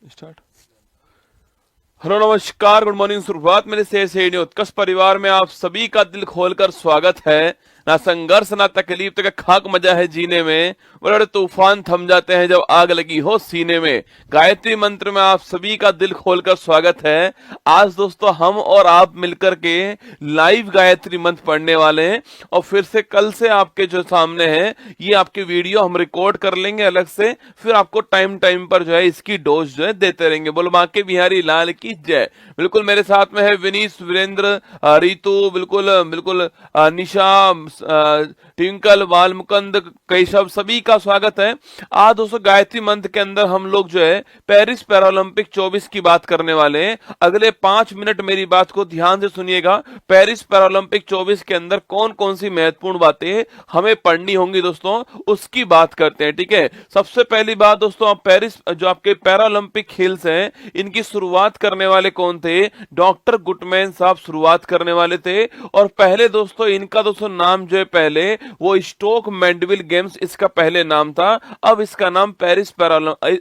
Start. Hello नमस्कार, good morning, सुप्रभात मेरे से उत्कर्ष परिवार में आप सभी का दिल खोलकर स्वागत है। ना संघर्ष ना तकलीफ तो क्या खाक मजा है जीने में, बड़े बड़े तूफान थम जाते हैं जब आग लगी हो सीने में। गायत्री मंत्र में आप सभी का दिल खोलकर स्वागत है। आज दोस्तों हम और आप मिलकर के लाइव गायत्री मंत्र पढ़ने वाले हैं और फिर से कल से आपके जो सामने है ये आपके वीडियो हम रिकॉर्ड कर लेंगे अलग से, फिर आपको टाइम टाइम पर जो है इसकी डोज जो है देते रहेंगे। बोलो बांके बिहारी लाल की जय। बिल्कुल मेरे साथ में है विनीत, वीरेंद्र, रितु, बिल्कुल बिल्कुल निशा, ट्विंकल, बाल मुकंद, कैशव, सभी का स्वागत है। आज दोस्तों गायत्री मंत्र के अंदर हम लोग जो है पेरिस पैरालंपिक 24 की बात करने वाले हैं। अगले 5 मिनट मेरी बात को ध्यान से सुनिएगा। पेरिस पैरालंपिक 24 के अंदर कौन कौन सी महत्वपूर्ण बातें हमें पढ़नी होंगी दोस्तों, उसकी बात करते हैं। ठीक है, सबसे पहली बात दोस्तों, आप पेरिस जो आपके पैरालंपिक खेल्स हैं इनकी शुरुआत करने वाले कौन थे? डॉक्टर गुटमैन साहब शुरुआत करने वाले थे। और पहले दोस्तों इनका दोस्तों नाम जो है पहले वो स्टोक मैंडविल गेम्स इसका पहले नाम था, अब इसका नाम पेरिस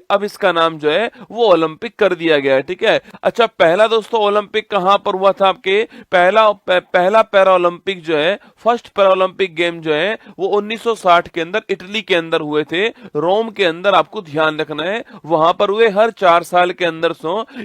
अब इसका नाम जो है वो ओलंपिक कर दिया गया है। ठीक है, अच्छा पहला दोस्तों ओलंपिक कहां पर हुआ था? आपके पहला पैरा ओलंपिक जो है, फर्स्ट पैरा ओलंपिक गेम जो है वो 1960 के अंदर इटली के अंदर हुए थे, रोम के अंदर। आपको ध्यान रखना है वहां पर हुए। हर 4 साल के अंदर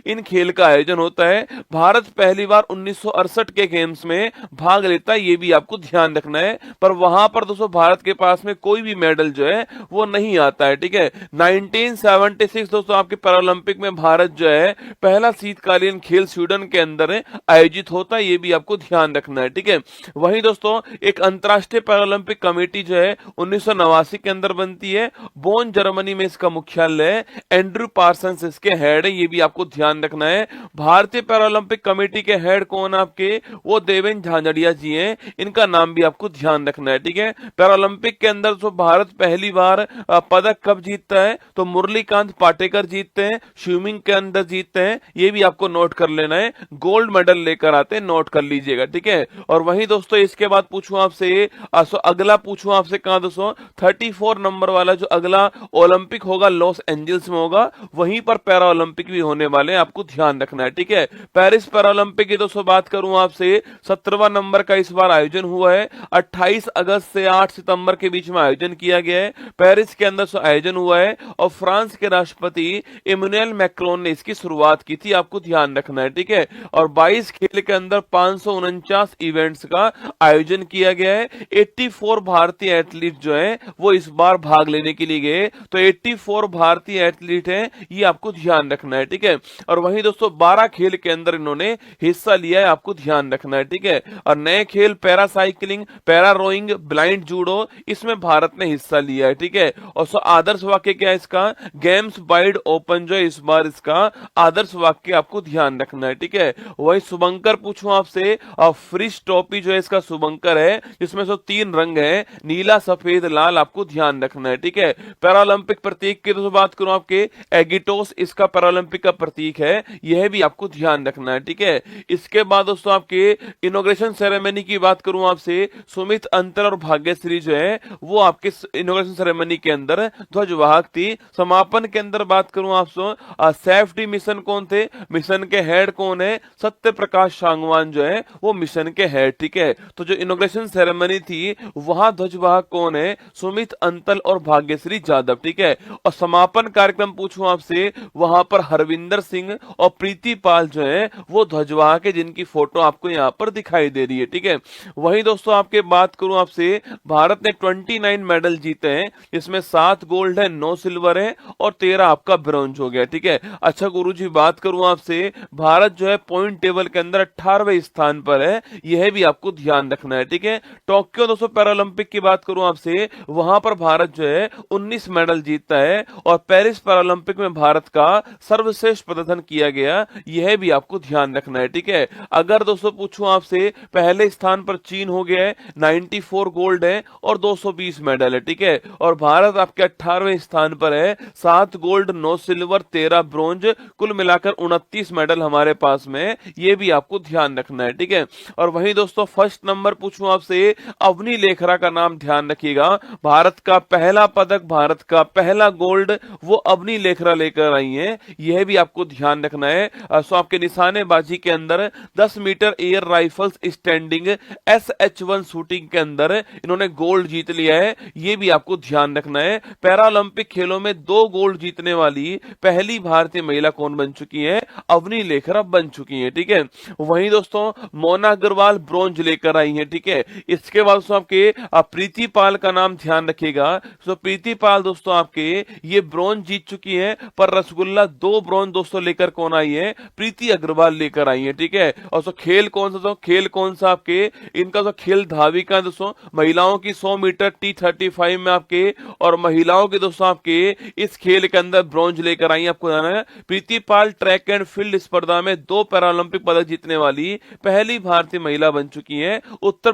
इन खेल का आयोजन होता है। भारत पहली बार 1968 के गेम्स में भाग लेता है, ये भी आपको ध्यान रखना है। पर वहां पर दोस्तों भारत के पास में कोई भी मेडल जो है वो नहीं आता है। ठीक है, 1976 दोस्तों आपके पैरालंपिक में भारत जो है पहला शीतकालीन खेल स्वीडन के अंदर आयोजित होता है, ये भी आपको ध्यान रखना है। ठीक है, वहीं दोस्तों एक अंतरराष्ट्रीय पैरालंपिक कमेटी जो है 1989 के अंदर बनती है, बोन जर्मनी में इसका मुख्यालय है, एंड्रू पार्सन्स इसके हेड है, ये भी आपको ध्यान रखना है। भारतीय पैरालंपिक कमेटी के हेड कौन आपके? वो देवेंद्र झांझड़िया जी हैं, इनका नाम भी आपको ध्यान रखना है। ठीक है, पैरालंपिक के अंदर जो भारत पहली बार पदक कब जीतता है? तो मुरलीकांत पाटेकर जीतते हैं, स्विमिंग के अंदर जीतते हैं, ये भी आपको नोट कर लेना है। गोल्ड मेडल लेकर आते हैं, नोट कर लीजिएगा। ठीक है, और वहीं दोस्तों इसके बाद पूछूं आपसे, अगला पूछूं आपसे कहां दोस्तों, 34 नंबर वाला जो अगला ओलंपिक होगा लॉस एंजल्स में होगा, वहीं पर पैरा ओलंपिक भी होने वाले हैं, आपको ध्यान रखना है। ठीक है, पेरिस पैरालंपिक की दोस्तों बात करूं आपसे, 17वां नंबर का इस बार आयोजन हुआ है। 28 अगस्त से 8 सितंबर के बीच में आयोजन किया गया है, पेरिस के अंदर आयोजन हुआ है और फ्रांस के राष्ट्रपति इमैनुअल मैक्रोन ने इसकी शुरुआत की थी, आपको ध्यान रखना है। ठीक है, और 22 खेल के अंदर 549 इवेंट्स का आयोजन किया गया है। 84 भारतीय एथलीट जो है वो इस बार भाग लेने के लिए गए, तो 84 भारतीय एथलीट हैं, ये आपको ध्यान रखना है। ठीक है, और वहीं दोस्तों 12 खेल के अंदर इन्होंने हिस्सा लिया है, आपको ध्यान रखना है। ठीक है, और नए खेल para cycling, para rowing, blind judo, इसमें भारत ने हिस्सा लिया है। ठीक है, और आदर्श वाक्य क्या है इसका? गेम्स वाइड ओपन जो है इस बार इसका आदर्श वाक्य आपको ध्यान रखना है। ठीक है, वही शुभंकर पूछूं आपसे, और फ्रिज टोपी जो है इसका शुभंकर है, जिसमें 3 रंग है, नीला, सफेद, लाल, आपको ध्यान रखना है। ठीक है, पैरालंपिक प्रतीक की तो बात करूं आपके, एगिटोस इसका पैरालंपिक का प्रतीक है, यह भी आपको ध्यान रखना है। ठीक है, इसके बाद दोस्तों आपके इनॉग्रेशन सेरेमनी की बात करूं आपसे, सुमित, अंतर और भाग्यश्री जो है वो आपके इनॉग्रेशन सेरेमनी के अंदर ध्वजवाहक थी। समापन के अंदर बात करूं आपसे, सेफ्टी मिशन कौन थे? मिशन के हेड कौन है? सत्य प्रकाश सांगवान जो है वो मिशन के हेड। ठीक है, तो जो इनॉग्रेशन सेरेमनी थी वहां ध्वजवाहक कौन है? सुमित, अंतल और भाग्यश्री जाधव। ठीक है, और समापन कार्यक्रम पूछूं आपसे, वहां पर हरविंदर सिंह और प्रीति पाल जो है वो ध्वजवाहक है, जिनकी फोटो आपको यहाँ पर दिखाई दे रही है। ठीक है, वहीं दोस्तों आपके बात करूं आपसे, भारत ने 29 मेडल जीते हैं, इसमें 7 गोल्ड है, 9 सिल्वर है और 13 आपका ब्रॉन्ज हो गया। ठीक है, अच्छा गुरुजी बात करूं आपसे, भारत जो है पॉइंट टेबल के अंदर 18वें स्थान पर है, यह भी आपको ध्यान रखना है। ठीक है, टोक्यो दोस्तों पैरालंपिक की बात करूं आपसे, वहां पर भारत जो है 19 मेडल जीतता है और पेरिस पैरालंपिक में भारत का सर्वश्रेष्ठ प्रदर्शन किया गया, यह भी आपको ध्यान रखना है। ठीक है, अगर दोस्तों पूछूं आपसे, पहले स्थान पर चीन हो गया है 94 गोल्ड है और 220 मेडल है, ठीक है। और भारत आपके 18वें स्थान पर है, 7 गोल्ड 9 सिल्वर 13 ब्रोंज, कुल मिलाकर 29 मेडल हमारे पास में है। ये भी आपको ध्यान रखना है, ठीक है। और वहीं दोस्तों फर्स्ट नंबर पूछूं आपसे, अवनी लेखरा का नाम ध्यान रखिएगा। भारत का पहला पदक, भारत का पहला गोल्ड वो अवनी लेखरा लेकर आई हैं, यह भी आपको ध्यान रखना है। सो आपके निशानेबाजी के अंदर 10 metre air rifles standing SH1 shooting के अंदर इन्होंने गोल्ड जीत लिया है, यह भी आपको ध्यान रखना है। पैरालंपिक खेलों में 2 गोल्ड जीतने वाली पहली भारतीय महिला कौन बन चुकी है? अवनी लेखरा बन चुकी है, ठीक है। वहीं दोस्तों मोना अग्रवाल ब्रॉन्ज लेकर आई है, ठीक है। इसके बाद दोस्तों आपके प्रीति पाल का नाम ध्यान रखिएगा। तो प्रीति पाल दोस्तों आपके ये ब्रॉन्ज जीत चुकी है, पर रसगुल्ला 2 ब्रॉन्ज दोस्तों लेकर कौन आई है? प्रीति अग्रवाल लेकर आई है, ठीक है। और तो खेल कौन सा, तो खेल कौन सा आपके इनका तो खेल धाविका है दोस्तों, महिलाओं की 100 मीटर T35 में आपके, और महिलाओं के दोस्तों आपके इस खेल के अंदर ब्रॉन्ज लेकर आई है। आपको जाना है प्रीति पाल ट्रैक एंड फील्ड स्पर्धा में 2 पैरालंपिक पदक जीतने वाली पहली भारतीय महिला बन चुकी है। उत्तर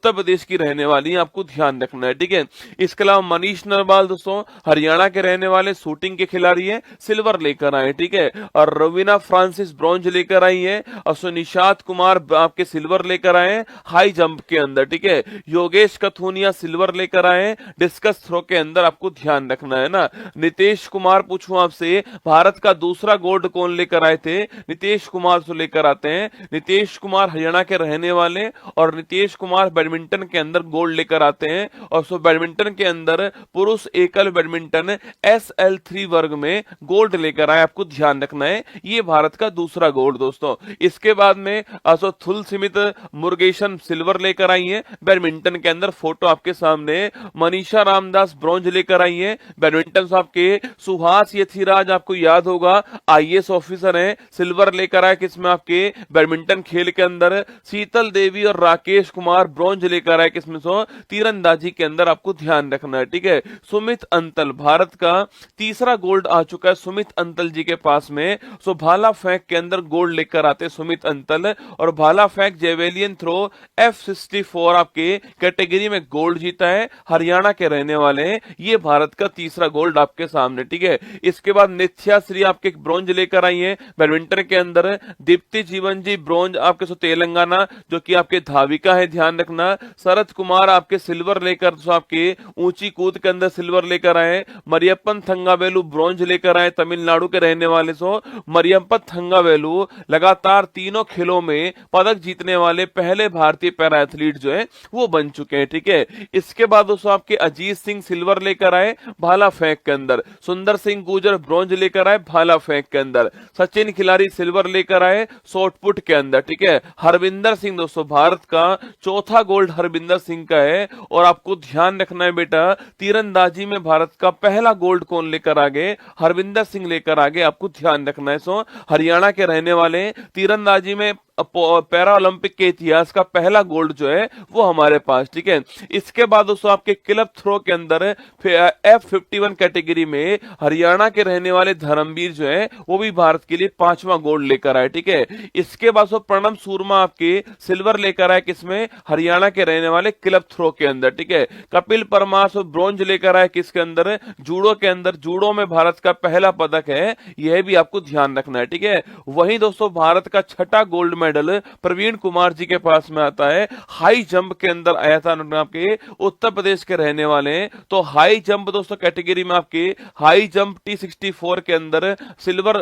प्रदेश की रहने वाली, आपको ध्यान रखना है, ठीक है। इसके अलावा मनीष नरवाल दोस्तों हरियाणा के रहने वाले शूटिंग के खिलाड़ी हैं, सिल्वर लेकर आए, ठीक है। और रवीना फ्रांसिस ब्रॉन्ज लेकर आई है, और निशात कुमार आपके सिल्वर लेकर आए हाई जंप के अंदर, ठीक है। योगेश कथुनिया सिल्वर लेकर आए डिस्कस थ्रो के अंदर, आपको ध्यान रखना है ना। नीतीश कुमार पूछूं आपसे, भारत का दूसरा गोल्ड कौन लेकर आए थे? नीतीश कुमार से लेकर आते हैं। नीतीश कुमार हरियाणा के रहने वाले, और नीतीश कुमार बैडमिंटन के अंदर गोल्ड लेकर आते हैं। और सो बैडमिंटन के अंदर पुरुष एकल बैडमिंटन SL3 वर्ग में गोल्ड लेकर आए, आपको ध्यान रखना है। ये भारत का दूसरा गोल्ड दोस्तों। इसके बाद में थुल सिमित मुरुगेशन सिल्वर लेकर आई है बैडमिंटन के अंदर, फोटो आपके सामने। मनीषा रामदास ब्रॉन्ज लेकर आई है बैडमिंटन से आपके। सुहास यथिराज आपको याद होगा IAS ऑफिसर हैं, सिल्वर लेकर आए किसमें? आपके बैडमिंटन खेल के अंदर। शीतल देवी और राकेश कुमार ब्रॉन्ज लेकर आए किसमें? सो तीरंदाजी के अंदर, आपको ध्यान रखना है, ठीक है। सुमित अंतल, भारत का तीसरा गोल्ड आ चुका है सुमित अंतल जी के पास में। सो भाला फेंक के अंदर गोल्ड लेकर आते सुमित अंतल, और भाला फेंक जेवेलियन थ्रो F64 आपके कैटेगरी में गोल्ड जीता है, हरियाणा के रहने वाले हैं। ये भारत का तीसरा गोल्ड आपके सामने, ठीक है। इसके बाद नित्या श्री आपके ब्रॉन्ज लेकर आई है बैडमिंटन के अंदर। दीप्ति जीवन जी ब्रॉन्ज आपके तेलंगाना, जो कि आपके धाविका है, ध्यान रखना। शरद कुमार आपके सिल्वर लेकर आपके ऊंची कूद के अंदर सिल्वर लेकर आए। मरियप्पन थंगावेलु ब्रॉन्ज लेकर आए, तमिलनाडु के रहने वाले। मरियप्पन थंगावेलु लगातार तीनों खेलों में पदक जीतने वाले पहले भारतीय पैरा एथलीट जो है वो बन चुके हैं, ठीक है। इसके बाद दोस्तों आपके अजीत सिंह सिल्वर लेकर आए भाला फेंक के अंदर। सुंदर सिंह गुर्जर ब्रॉन्ज लेकर आए भाला फेंक के अंदर। सचिन खिलाड़ी सिल्वर लेकर आए शॉटपुट के अंदर, ठीक है। हरविंदर सिंह दोस्तों भारत का चौथा गोल्ड हरविंदर सिंह का है। और आपको ध्यान रखना है बेटा, तीरंदाजी में भारत का पहला गोल्ड कौन लेकर आ गए? हरविंदर सिंह लेकर आ गए, आपको ध्यान रखना है। हरियाणा के रहने वाले तीरंदाजी में पैरा ओलंपिक के इतिहास का पहला गोल्ड जो है वो हमारे पास, ठीक है। इसके बाद दोस्तों आपके क्लब थ्रो के अंदर F51 कैटेगरी में हरियाणा के रहने वाले धर्मवीर जो है वो भी भारत के लिए 5वां गोल्ड लेकर आए, ठीक है। इसके बाद प्रणब शर्मा आपके सिल्वर लेकर आए किसमें? हरियाणा के रहने वाले क्लब थ्रो के अंदर, ठीक है। कपिल परमार ब्रॉन्ज लेकर आए किसके अंदर? जूडो के अंदर। जूडो में भारत का पहला पदक है, यह भी आपको ध्यान रखना है, ठीक है। वहीं दोस्तों भारत का छठा गोल्ड मेडल प्रवीण कुमार जी के पास में आता है, हाई जंप के अंदर आया था। आपके उत्तर प्रदेश के रहने वाले हैं, तो हाई जंप दोस्तों कैटेगरी में आपके हाई जंप T64 के अंदर सिल्वर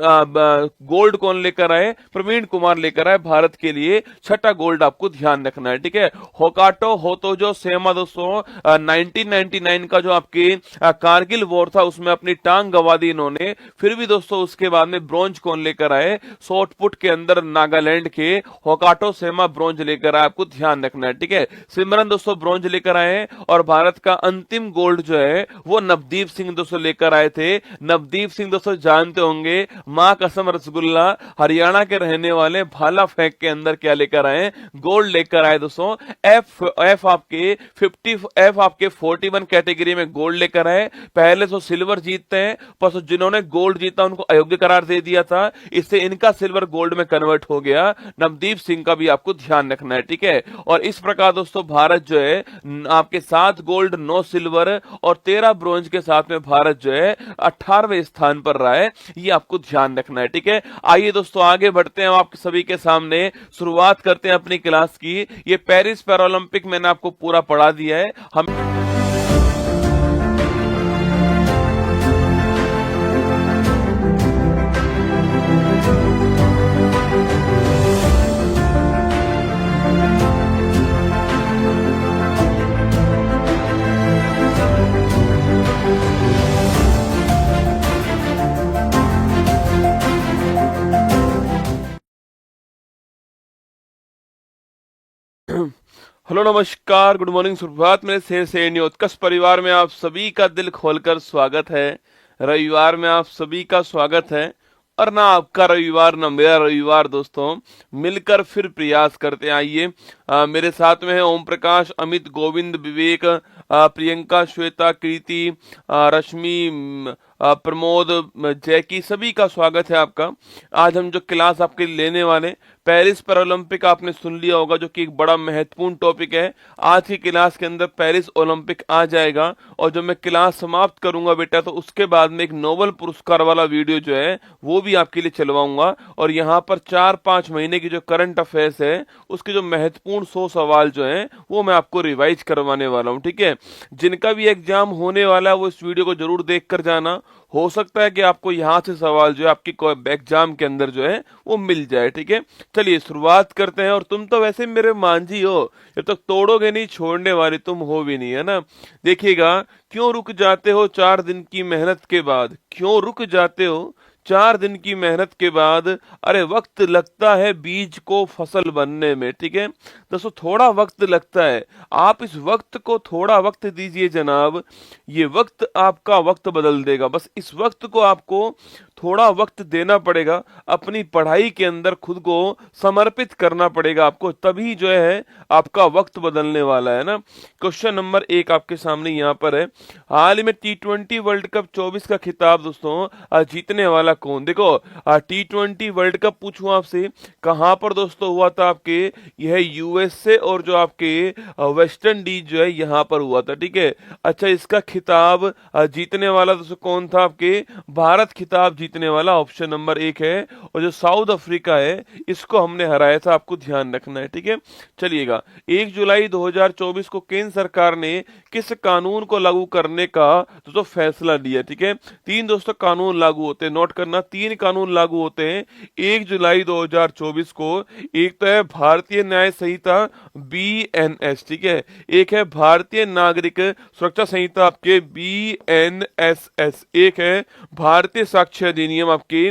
गोल्ड कौन लेकर आए? प्रवीण कुमार लेकर आए भारत के लिए छठा गोल्ड, आपको ध्यान रखना है, ठीक है। होकाटो होतोजो सेमा दोस्तों 1999 का जो आपके कारगिल वॉर था उसमें अपनी टांग गंवा दी इन्होंने, फिर भी दोस्तों उसके बाद में ब्रॉन्ज कौन लेकर आए? शॉटपुट के अंदर नागालैंड के होकाटो सेमा ब्रॉन्ज लेकर आए, आपको ध्यान रखना है, ठीक है। सिमरन दोस्तों ब्रॉन्ज लेकर आए, और भारत का अंतिम गोल्ड जो है वो नवदीप सिंह दोस्तों लेकर आए थे। नवदीप सिंह दोस्तों जानते होंगे, मां कसम रसगुल्ला, हरियाणा के रहने वाले, भाला फेंक के अंदर क्या लेकर आए? गोल्ड लेकर आए दोस्तों। एफ आपके 41 कैटेगरी में गोल्ड लेकर आए। पहले तो सिल्वर जीतते हैं, पर जिन्होंने गोल्ड जीता उनको अयोग्य करार दे दिया था, इससे इनका सिल्वर गोल्ड में कन्वर्ट हो गया। नवदीप सिंह का भी आपको ध्यान रखना है, ठीक है। और इस प्रकार दोस्तों भारत जो है आपके 7 गोल्ड 9 सिल्वर और 13 ब्रॉन्ज के साथ में भारत जो है 18वें स्थान पर रहा है, ये आपको ध्यान रखना है, ठीक है। आइए दोस्तों आगे बढ़ते हैं, हम आपके सभी के सामने शुरुआत करते हैं अपनी क्लास की। ये पेरिस पैरालंपिक मैंने आपको पूरा पढ़ा दिया है। हम हेलो नमस्कार गुड मॉर्निंग सुप्रभात मेरे शेर सैन्य उत्कर्ष परिवार में आप सभी का दिल खोलकर स्वागत है। रविवार में आप सभी का स्वागत है, और ना आपका रविवार ना मेरा रविवार दोस्तों, मिलकर फिर प्रयास करते हैं। आइए मेरे साथ में है ओम प्रकाश, अमित, गोविंद, विवेक, प्रियंका, श्वेता, कृति, रश्मि, प्रमोद, जैकी, सभी का स्वागत है आपका। आज हम जो क्लास आपके लेने वाले पेरिस पैरालंपिक आपने सुन लिया होगा, जो कि एक बड़ा महत्वपूर्ण टॉपिक है। आज की क्लास के अंदर पेरिस ओलंपिक आ जाएगा, और जब मैं क्लास समाप्त करूंगा बेटा तो उसके बाद में एक नोबेल पुरस्कार वाला वीडियो जो है वो भी आपके लिए चलवाऊंगा। और यहाँ पर 4-5 महीने की जो करंट अफेयर्स है उसके जो महत्वपूर्ण 100 सवाल जो है वो मैं आपको रिवाइज करवाने वाला हूँ, ठीक है। जिनका भी एग्जाम होने वाला है वो इस वीडियो को जरूर देख कर जाना। हो सकता है कि आपको यहाँ से सवाल जो है आपकी एग्जाम के अंदर जो है वो मिल जाए, ठीक है। चलिए शुरुआत करते हैं। और तुम तो वैसे मेरे मांझी हो, जब तक तोड़ोगे नहीं छोड़ने वाले तुम हो भी नहीं, है ना। देखिएगा, क्यों रुक जाते हो 4 दिन की मेहनत के बाद, क्यों रुक जाते हो 4 दिन की मेहनत के बाद, अरे वक्त लगता है बीज को फसल बनने में, ठीक है दोस्तों, थोड़ा वक्त लगता है। आप इस वक्त को थोड़ा वक्त दीजिए जनाब, ये वक्त आपका वक्त बदल देगा। बस इस वक्त को आपको थोड़ा वक्त देना पड़ेगा, अपनी पढ़ाई के अंदर खुद को समर्पित करना पड़ेगा आपको, तभी जो है आपका वक्त बदलने वाला है ना। क्वेश्चन नंबर 1 आपके सामने यहाँ पर है, हाल ही में T20 वर्ल्ड कप 24 का खिताब दोस्तों जीतने वाला कौन। देखो T20 वर्ल्ड कप पूछूं आपसे, कहां पर दोस्तों हुआ था आपके, यह यूएसए और जो आपके वेस्ट इंडीज जो है यहां पर हुआ था, ठीक है। अच्छा, इसका खिताब जीतने वाला दोस्तों कौन था आपके, भारत खिताब जीतने वाला ऑप्शन नंबर 1 है। और जो साउथ अफ्रीका है इसको हमने हराया था, आपको ध्यान रखना है, ठीक है। चलिएगा, 1 जुलाई 2024 को केंद्र सरकार ने किस कानून को लागू करने का दोस्तों फैसला लिया, ठीक है। 3 दोस्तों कानून लागू होते हैं, नोट करना, 3 कानून लागू होते हैं 1 जुलाई 2024 को। एक तो है भारतीय न्याय संहिता BNS, ठीक है। एक है भारतीय नागरिक सुरक्षा संहिता आपके BNSS, एक है भारतीय साक्ष्य अधिनियम आपके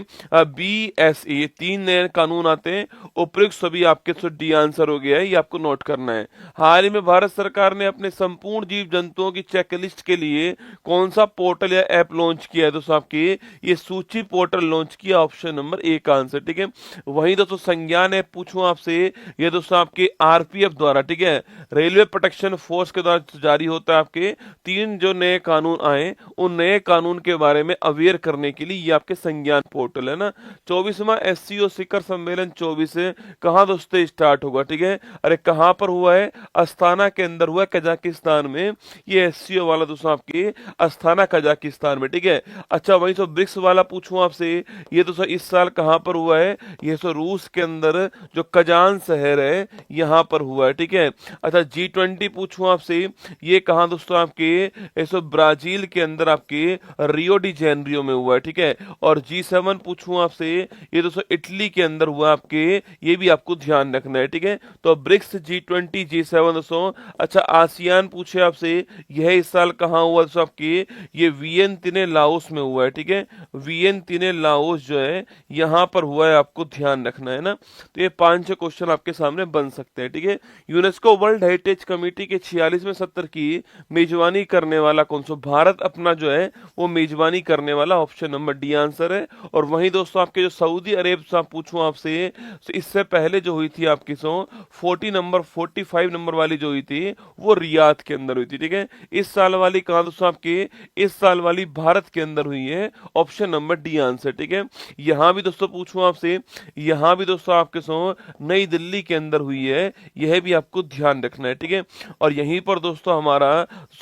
BSE। 3 नए कानून आते हैं, उपयुक्त सभी आपके तो डी आंसर हो गया है, ये आपको नोट करना है। हाल ही में भारत सरकार ने अपने संपूर्ण जीव जंतुओं की चेकलिस्ट के लिए कौन सा पोर्टल या ऐप लॉन्च किया है दोस्तों, आपके ये सूची पोर्टल लॉन्च किया, ऑप्शन नंबर 1 का आंसर, ठीक है। वहीं दोस्तों संज्ञान ऐप पूछूं आपसे, ये दोस्तों आपके RPF द्वारा, ठीक है, रेलवे प्रोटेक्शन फोर्स के द्वारा जारी होता है। आपके 3 जो नए कानून आए उन नए कानून के बारे में अवेयर करने के लिए ये आपके संज्ञान पोर्टल है ना। 24वां SCO शिखर सम्मेलन 24 कहाँ दोस्तों स्टार्ट होगा, ठीक है। अरे कहाँ पर हुआ है, अस्थाना के अंदर हुआ, कजाकिस्तान में। ये SCO वाला दोस्तों आपके अस्थाना कजाकिस्तान में, ठीक है। अच्छा, वही तो ब्रिक्स वाला पूछूं आपसे, ये दोस्तों इस साल कहाँ पर हुआ है, ये तो रूस के अंदर जो कजान शहर है यहाँ पर हुआ है, ठीक है। अच्छा, G20 पूछूं आपसे, ये कहाँ दोस्तों आपके, ऐसो ब्राजील के अंदर आपके रियो डी जेनरियो में हुआ है, ठीक है। और G7 पूछूं आपसे, ये दोस्तों इटली के अंदर हुआ आपके, ये भी आपको ध्यान रखना है, ठीक है। तो ब्रिक्स, G20, G7 दोस्तों। अच्छा, आसियान पूछे आपसे, यह इस साल कहाँ हुआ दोस्तों आपके, ये वियंतिने लाओस में हुआ है, ठीक है। वियंतिने लाओस जो है यहाँ पर हुआ है, आपको ध्यान रखना है ना। तो ये 5 क्वेश्चन आपके सामने बन सकते हैं, ठीक है। यूनेस्को वर्ल्ड हेरिटेज कमेटी के 46वें सत्र की मेजबानी करने वाला कौन सा, भारत अपना जो है वो मेजबानी करने वाला, option number D answer answer है। और वहीं दोस्तों आपके जो सऊदी अरेब से आप पूछूं आपसे, तो इससे पहले जो हुई थी आपकी 45 नंबर वाली जो हुई थी वो रियाद के अंदर हुई थी, ठीक है। इस साल वाली कहाँ दोस्तों आपकी, इस साल वाली भारत के अंदर हुई है, ऑप्शन नंबर डी आंसर, ठीक है। यहां भी दोस्तों पूछूं आपसे, यहां भी दोस्तों आपके नई दिल्ली के अंदर हुई है, यह भी आपको ध्यान रखना है, ठीक है। और यहीं पर दोस्तों हमारा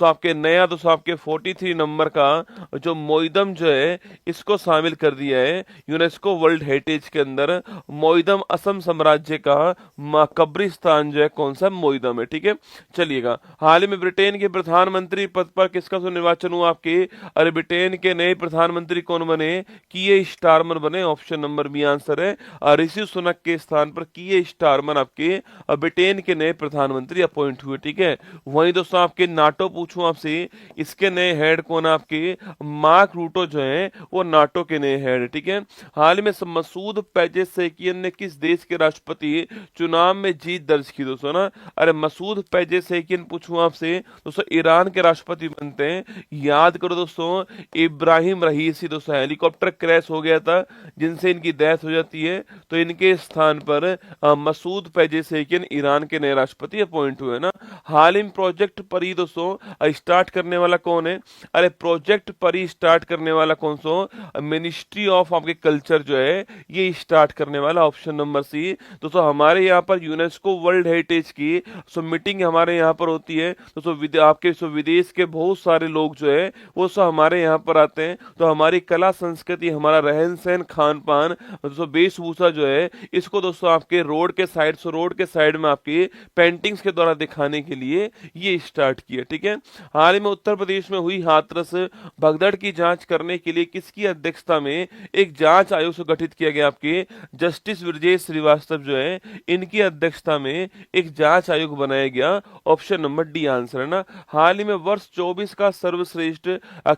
आपके नया दोस्तों आपके 43 नंबर का जो मोइदम जो है इसको शामिल कर दिया है यूनेस्को वर्ल्ड हेरिटेज के अंदर। मोइदम असम साम्राज्य का कब्रिस्तान जो है कौन सा, मोइदम है, ठीक है। चलिएगा, हाल ही में ब्रिटेन के प्रधानमंत्री पद पर किसका निर्वाचन हुआ आपके, अरे ब्रिटेन के नए प्रधानमंत्री कौन बने, कीयर स्टारमर बने, ऑप्शन नंबर बी आंसर है। ऋषि सुनक के स्थान पर कीयर स्टारमर आपके ब्रिटेन के नए प्रधानमंत्री अपॉइंट हुए, ठीक है। वहीं दोस्तों आपके नाटो पूछूं आपसे, इसके नए हेड कौन आपके, मार्क रूटो जो है वो नाटो के नए हेड, ठीक है। हाल ही में मसूद पेजेशकियान ने किस देश के राष्ट्रपति चुनाव में जीत दर्ज की दोस्तों ना, अरे मसूद पेजेशकियान पूछूं आपसे दोस्तों ईरान के राष्ट्रपति बनते हैं। याद करो दोस्तों, इब्राहिम रईसी दोस्तों हेलीकॉप्टर क्रैश हो गया था जिनसे इनकी डेथ हो जाती है, तो इनके स्थान पर मसूद पेजेशकियान ईरान के नए राष्ट्रपति अपॉइंट हुए ना। हाल ही में प्रोजेक्ट परी दोस्तों स्टार्ट करने वाला कौन है, अरे प्रोजेक्ट परी स्टार्ट करने वाला कौन सा, मिनिस्ट्री ऑफ आपके कल्चर जो है ये स्टार्ट करने वाला, ऑप्शन नंबर सी। दोस्तों हमारे यहाँ पर यूनेस्को वर्ल्ड हेरिटेज की मीटिंग हमारे यहाँ पर होती है दोस्तों, आपके विदेश के बहुत सारे लोग जो है वो सब हमारे यहाँ पर आते हैं, तो हमारी कला संस्कृति, हमारा रहन सहन, खान पान, दोस्तों वेशभूषा जो है इसको दोस्तों आपके रोड के साइड में आपकी पेंटिंग्स के द्वारा दिखाने के लिए ये स्टार्ट किया, ठीक है। हाल ही में उत्तर प्रदेश में हुई हाथरस भगदड़ की जांच करने के लिए किसकी अध्यक्षता में एक जांच आयोग से गठित किया गया, आपके जस्टिस ब्रजेश श्रीवास्तव जो है इनकी अध्यक्षता में एक जांच आयोग बनाया गया, ऑप्शन नंबर डी आंसर है ना। हाल ही में वर्ष 24 का सर्वश्रेष्ठ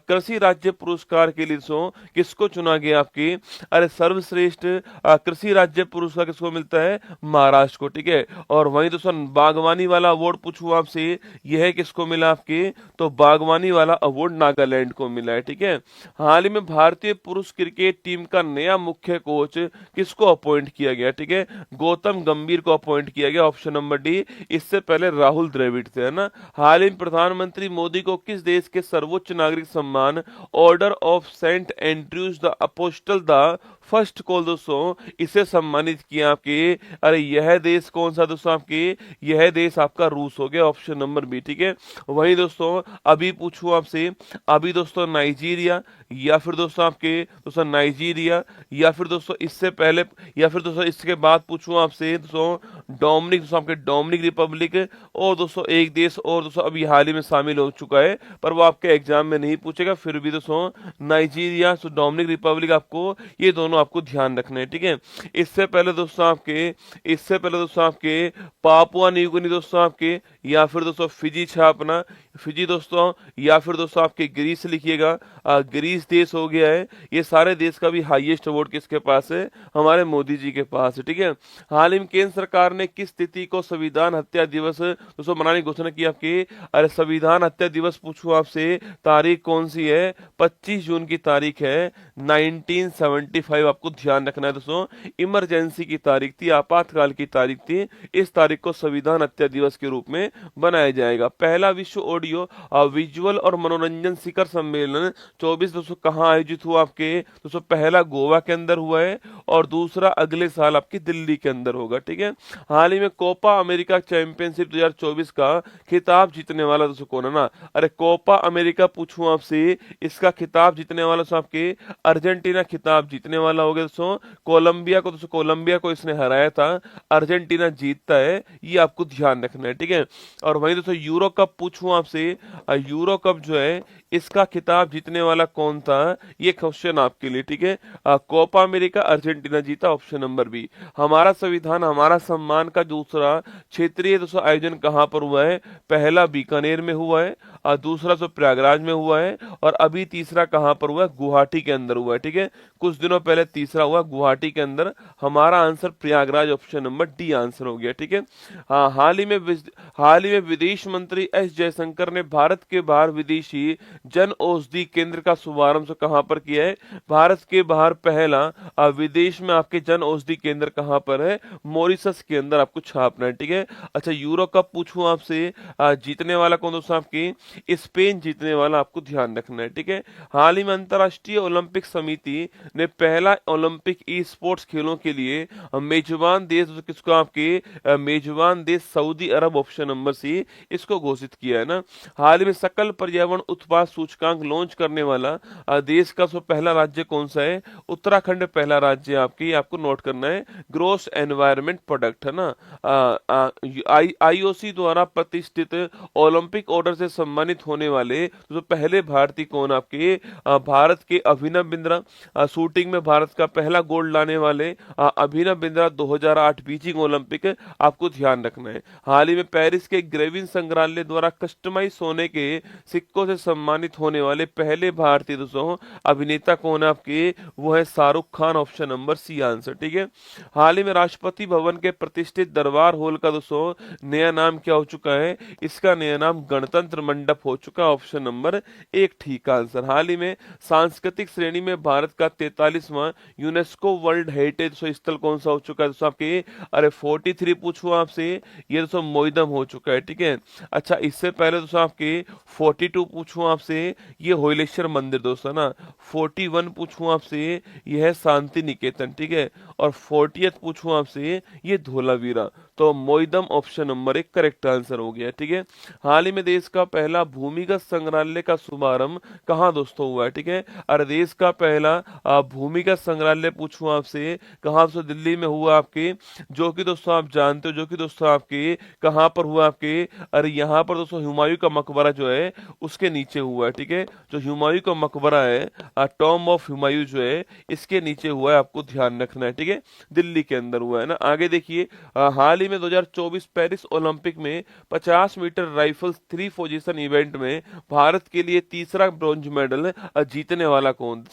कृषि राज्य पुरस्कार के लिए किसको चुना गया आपकी, अरे सर्वश्रेष्ठ कृषि राज्य पुरस्कार किसको मिलता है, महाराष्ट्र को, ठीक है। और वहीं दोस्तों बागवानी वाला अवार्ड पूछूं आपसे, यह किसको मिला आपके, तो बागवानी वाला अवार्ड नागालैंड को मिला है, ठीक है। हाल ही में भारतीय पुरुष क्रिकेट टीम का नया मुख्य कोच किसको अपॉइंट किया गया, ठीक है, गौतम गंभीर को अपॉइंट किया गया, ऑप्शन नंबर डी। इससे पहले राहुल द्रविड़ थे, है ना। हाल ही में प्रधानमंत्री मोदी को किस देश के सर्वोच्च नागरिक सम्मान order of saint Andrews the apostle the first call दोस्तों इसे सम्मानित किया आपके, अरे यह देश कौन सा दोस्तों आपके, यह देश आपका रूस हो गया, ऑप्शन नंबर बी, ठीक है। वहीं दोस्तों अभी पूछूं आपसे, अभी दोस्तों नाइजीरिया या फिर दोस्तों आपके दोस्तों नाइजीरिया या फिर दोस्तों इससे पहले या फिर दोस्तों इसके बाद पूछूं आपसे दोस्तों डोमिनिक, दोस्तों आपके डोमिनिक रिपब्लिक, और दोस्तों एक देश और दोस्तों अभी हाल ही में शामिल हो चुका है पर वो आपके एग्जाम में नहीं पूछेगा, फिर भी दोस्तों नाइजीरिया तो डोमिनिक रिपब्लिक आपको, ये दोनों आपको ध्यान रखना है, ठीक है। इससे पहले दोस्तों आपके पापुआ न्यू गिनी दोस्तों आपके, या फिर दोस्तों फिजी छापना, फिजी दोस्तों, या फिर दोस्तों आपके ग्रीस लिखिएगा, ग्रीस देश हो गया है। ये सारे देश का भी हाईएस्ट अवार्ड किसके पास है, हमारे मोदी जी के पास है, ठीक है। हाल ही में केंद्र सरकार ने किस तिथि को संविधान हत्या दिवस दोस्तों मनाने की घोषणा की आपकी, अरे संविधान हत्या दिवस पूछूं आपसे, तारीख कौन सी है, 25 जून की तारीख है 1975, आपको ध्यान रखना है दोस्तों। इमरजेंसी की तारीख थी, आपातकाल की तारीख थी, इस तारीख को संविधान हत्या दिवस के रूप में बनाया जाएगा। पहला विश्व ऑडियो विजुअल और मनोरंजन शिखर सम्मेलन 24 दोस्तों कहाँ आयोजित हुआ आपके, दोस्तों पहला गोवा के अंदर हुआ है और दूसरा अगले साल आपकी दिल्ली के अंदर होगा, ठीक है। हाल ही में कोपा अमेरिका चैंपियनशिप 2024 का खिताब जीतने वाला दोस्तों कौन है ना, अरे कोपा अमेरिका पूछूं आपसे, इसका खिताब जीतने वाला दोस्तों आपके अर्जेंटीना खिताब जीतने वाला हो गया दोस्तों। कोलंबिया को इसने हराया था, अर्जेंटीना जीतता है, ये आपको ध्यान रखना है, ठीक है। और वहीं दोस्तों यूरो कप पूछूं आपसे, यूरो कप जो है इसका खिताब जीतने वाला कौन था, ये क्वेश्चन आपके लिए, ठीक है। कोपा अमेरिका अर्जेंटीना जीता, ऑप्शन नंबर बी। हमारा संविधान हमारा सम्मान सम्मान का दूसरा क्षेत्रीय दोस्तों आयोजन कहाँ पर हुआ है? पहला बीकानेर में हुआ है, और दूसरा तो प्रयागराज में हुआ है, और अभी तीसरा कहाँ पर हुआ है? गुवाहाटी के अंदर हुआ है। ठीक है, कुछ दिनों पहले तीसरा हुआ गुवाहाटी के अंदर। हमारा answer Prayagraj, option number D answer हो गया। ठीक है, हाँ, हाल ही में विदेश मंत्री एस जयशंकर ने भारत के बाहर विदेशी जन औषधि केंद्र का शुभारंभ कहाँ पर किया है? भारत के बाहर पहला विदेश में आपके जन औषधि केंद्र कहाँ पर है? मॉरिशस के अंदर आपको छापना है। ठीक है, अच्छा, यूरो कप पूछूं आपसे, जीतने वाला कौन दोस्तों? आपकी स्पेन जीतने वाला, आपको ध्यान रखना है। ठीक है, हाल ही में अंतर्राष्ट्रीय ओलंपिक समिति ने पहला ओलंपिक ई स्पोर्ट्स खेलों के लिए मेजबान देश किसको? आपके मेजबान देश सऊदी अरब, ऑप्शन नंबर सी, इसको घोषित किया है ना। हाल ही में सकल पर्यावरण उत्पाद सूचकांक लॉन्च करने वाला देश का पहला राज्य कौन सा है? उत्तराखंड पहला राज्य आपकी, आपको नोट करना है। ग्रोस एनवायरमेंट प्रोडक्ट है ना। आईओसी द्वारा प्रतिष्ठित ओलंपिक ऑर्डर से सम्मानित होने वाले तो पहले भारतीय कौन? आपके भारत के अभिनव बिंद्रा। शूटिंग में भारत का पहला गोल्ड लाने वाले अभिनव बिंद्रा 2008 बीजिंग ओलंपिक, आपको ध्यान रखना है। हाल ही में पेरिस के ग्रेविन संग्रहालय द्वारा कस्टमाइज सोने के सिक्कों से सम्मानित होने वाले पहले भारतीय दोस्तों अभिनेता कौन है आपके? वो है Shahrukh Khan, option number C answer. ठीक है, हाल ही में राष्ट्रपति भवन के प्रतिष्ठित दरबार हॉल का दोस्तों नया नाम क्या हो चुका है? इसका नया नाम गणतंत्र मंडप हो चुका, ऑप्शन नंबर एक ठीक आंसर। हाल ही में सांस्कृतिक श्रेणी में भारत का 43वां यूनेस्को वर्ल्ड हेरिटेज स्थल कौन सा हो चुका है दोस्तों? आपके 43 पूछूं आपसे, ये दोस्तों मोइदम हो चुका है। ठीक है, अच्छा, इससे पहले दोस्तों आपके 42 पूछूं आपसे, ये होयलेश्वर मंदिर दोस्तों ना। 41 पूछूं आपसे, यह है शांति निकेतन। ठीक है, और 40th पूछूं आपसे, ये धोलावीरा। तो मोइदम ऑप्शन नंबर एक करेक्ट आंसर हो गया। ठीक है, हाल ही में देश का पहला भूमिगत संग्रहालय का शुभारंभ कहाँ दोस्तों हुआ है? ठीक है, अरे देश का पहला भूमिगत संग्रहालय पूछूं आपसे कहाँ से? दिल्ली में हुआ आपके, जो कि दोस्तों आप जानते हो, जो कि दोस्तों आपके कहाँ पर हुआ आपके? अरे यहाँ पर दोस्तों हुमायूं का मकबरा जो है उसके नीचे हुआ है। ठीक है, जो हुमायूं का मकबरा है, टॉम ऑफ हुमायूं जो है, इसके नीचे हुआ है, आपको ध्यान रखना है। ठीक है, दिल्ली के अंदर हुआ है ना। आगे देखिए, हाल ही में 2024 पेरिस ओलंपिक में 50 मीटर राइफल 3 पोजीशन इवेंट में भारत के लिए तीसरा ब्रॉन्ज मेडल जीतने वाला कौन?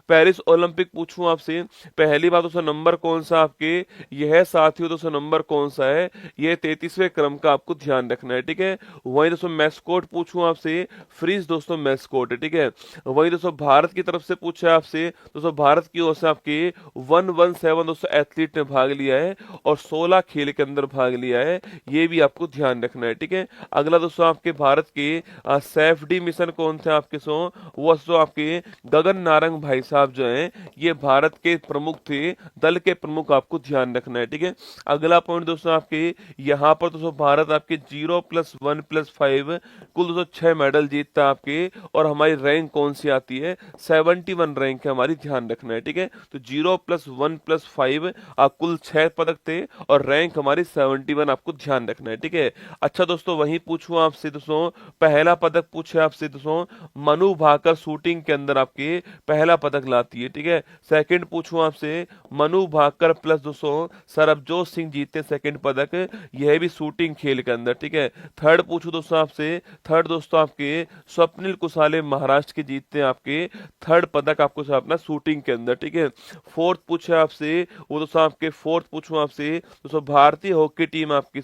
पेरिस ओलंपिक पूछूं आपसे, पहली बात दोस्तों नंबर कौन सा आपके? यह साथियों दोस्तों नंबर कौन सा है? यह 33वें क्रम का, आपको ध्यान रखना है। ठीक है, वही दोस्तों मैस्कोट पूछूं आपसे, फ्रीज दोस्तों मैस्कोट है। ठीक है, वही दोस्तों भारत की तरफ से पूछा आपसे, दोस्तों भारत की ओर से आपके 117 दोस्तों एथलीट ने भाग लिया है और 16 खेल के अंदर भाग लिया है, ये भी आपको ध्यान रखना है। ठीक है, अगला दोस्तों आपके भारत के सेफडी मिशन कौन थे आपके? वो दोस्तों आपके गगन नारंग भाई साहब जो हैं, ये भारत के प्रमुख थे, दल के प्रमुख, आपको ध्यान रखना है। ठीक है, अगला पॉइंट दोस्तों आपके यहाँ पर दोस्तों भारत आपके 0+1+5 कुल दोस्तों 6 मेडल जीतता है आपके, और हमारी रैंक कौन सी आती है? 71 रैंक है हमारी, ध्यान रखना है। ठीक है, तो 0+1+5 कुल 6 पदक थे और रैंक हमारी 71, आपको ध्यान रखना है। ठीक है, अच्छा दोस्तों, वहीं पूछूं आपसे दोस्तों, पहला पदक पूछे आपसे दोस्तों, मनु भाकर शूटिंग के अंदर आपके पहला पदक लाती है। ठीक है, सेकंड पूछूं आपसे, मनु भाकर प्लस दोस्तों सरबजोत सिंह जीते सेकंड पदक, यह भी शूटिंग खेल के अंदर। ठीक है, थर्ड पूछूं दोस्तों आपसे, थर्ड दोस्तों आपके स्वप्निल कुसाले महाराष्ट्र के जीतते हैं आपके थर्ड पदक, आपको अपना शूटिंग के अंदर। ठीक है, फोर्थ पूछे आपसे, वो दोस्तों आपके फोर्थ पूछूं आपसे दोस्तों, भारतीय हॉकी टीम आपकी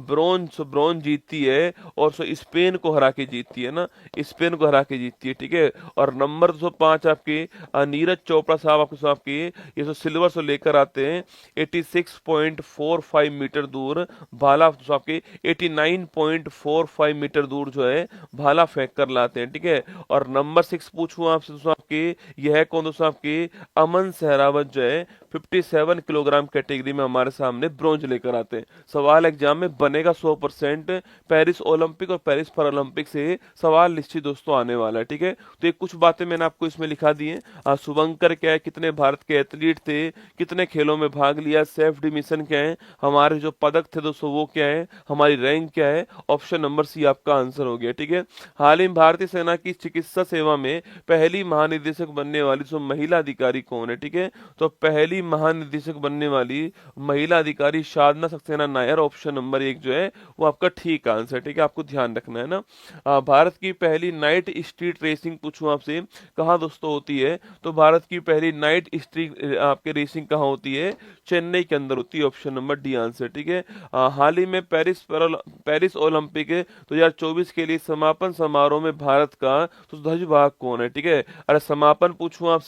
ब्रॉन्ज जीतती है और स्पेन को हरा के जीतती है ना, स्पेन को हरा के जीतती है। ठीक है, और नंबर 205 आपके नीरज चोपड़ा साहब आपके ये सिल्वर से लेकर आते हैं 86.45 मीटर दूर भाला, आपके 89.45 मीटर दूर जो है भाला फेंक कर लाते हैं। ठीक है, और नंबर 6 पूछूं आपसे दोस्तों आपके, यह है कौन दोस्तों? आपके अमन सहरावत जो है 57 किलोग्राम कैटेगरी में हमारे सामने ब्रॉन्ज लेकर आते हैं। सवाल एग्जाम में बनेगा 100%, पेरिस ओलंपिक और पेरिस पैरालंपिक से सवाल निश्चित दोस्तों आने वाला है। ठीक है, तो ये कुछ बातें मैंने आपको इसमें लिखा दी हैं। शुभंकर क्या है, कितने भारत के एथलीट थे, कितने खेलों में भाग लिया, सेफ डिमिशन क्या है, हमारे जो पदक थे दोस्तों वो क्या है, हमारी रैंक क्या है, ऑप्शन नंबर सी आपका आंसर हो गया। ठीक है, हाल ही में भारतीय सेना की चिकित्सा सेवा में पहली महानिदेशक बनने वाली महिला अधिकारी कौन है? ठीक है, तो पहली पहली महानिदेशक बनने वाली महिला अधिकारी साधना सक्सेना नायर, ऑप्शन नंबर 1 जो है वो आपका ठीक आंसर। ठीक है, आपको ध्यान रखना है ना। भारत की पहली नाइट स्ट्रीट रेसिंग पूछूं आपसे, कहाँ दोस्तों होती है? तो भारत की पहली नाइट स्ट्रीट आपके रेसिंग कहाँ होती है? चेन्नई के अंदर होती है, ऑप्शन नंबर डी आंसर। ठीक है, हाल ही में पेरिस ओलंपिक 2024 के लिए समापन समारोह में भारत का तो ध्वजवाहक कौन है? ठीक है, अरे समापन पूछूं आपसे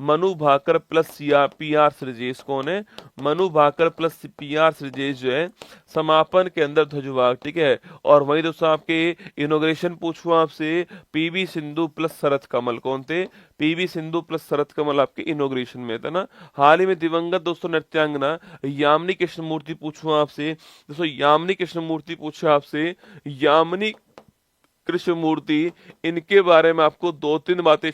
मनु भाकर प्लस पीआर श्रीजेश कौन है? मनु भाकर प्लस पीआर श्रीजेश जो है समापन के अंदर ध्वजवाहक। ठीक है, और वही दोस्तों आपके इनोग्रेशन पूछूं आपसे, पीवी सिंधु प्लस शरत कमल कौन थे? पीवी सिंधु प्लस शरत कमल आपके इनोग्रेशन में था ना। हाल ही में दिवंगत दोस्तों नृत्यांगना यामिनी कृष्णमूर्ति पूछूं आपसे, दोस्तों यामिनी कृष्णमूर्ति पूछा आपसे, यामिनी कृष्णमूर्ति, इनके बारे में आपको 2-3 बातें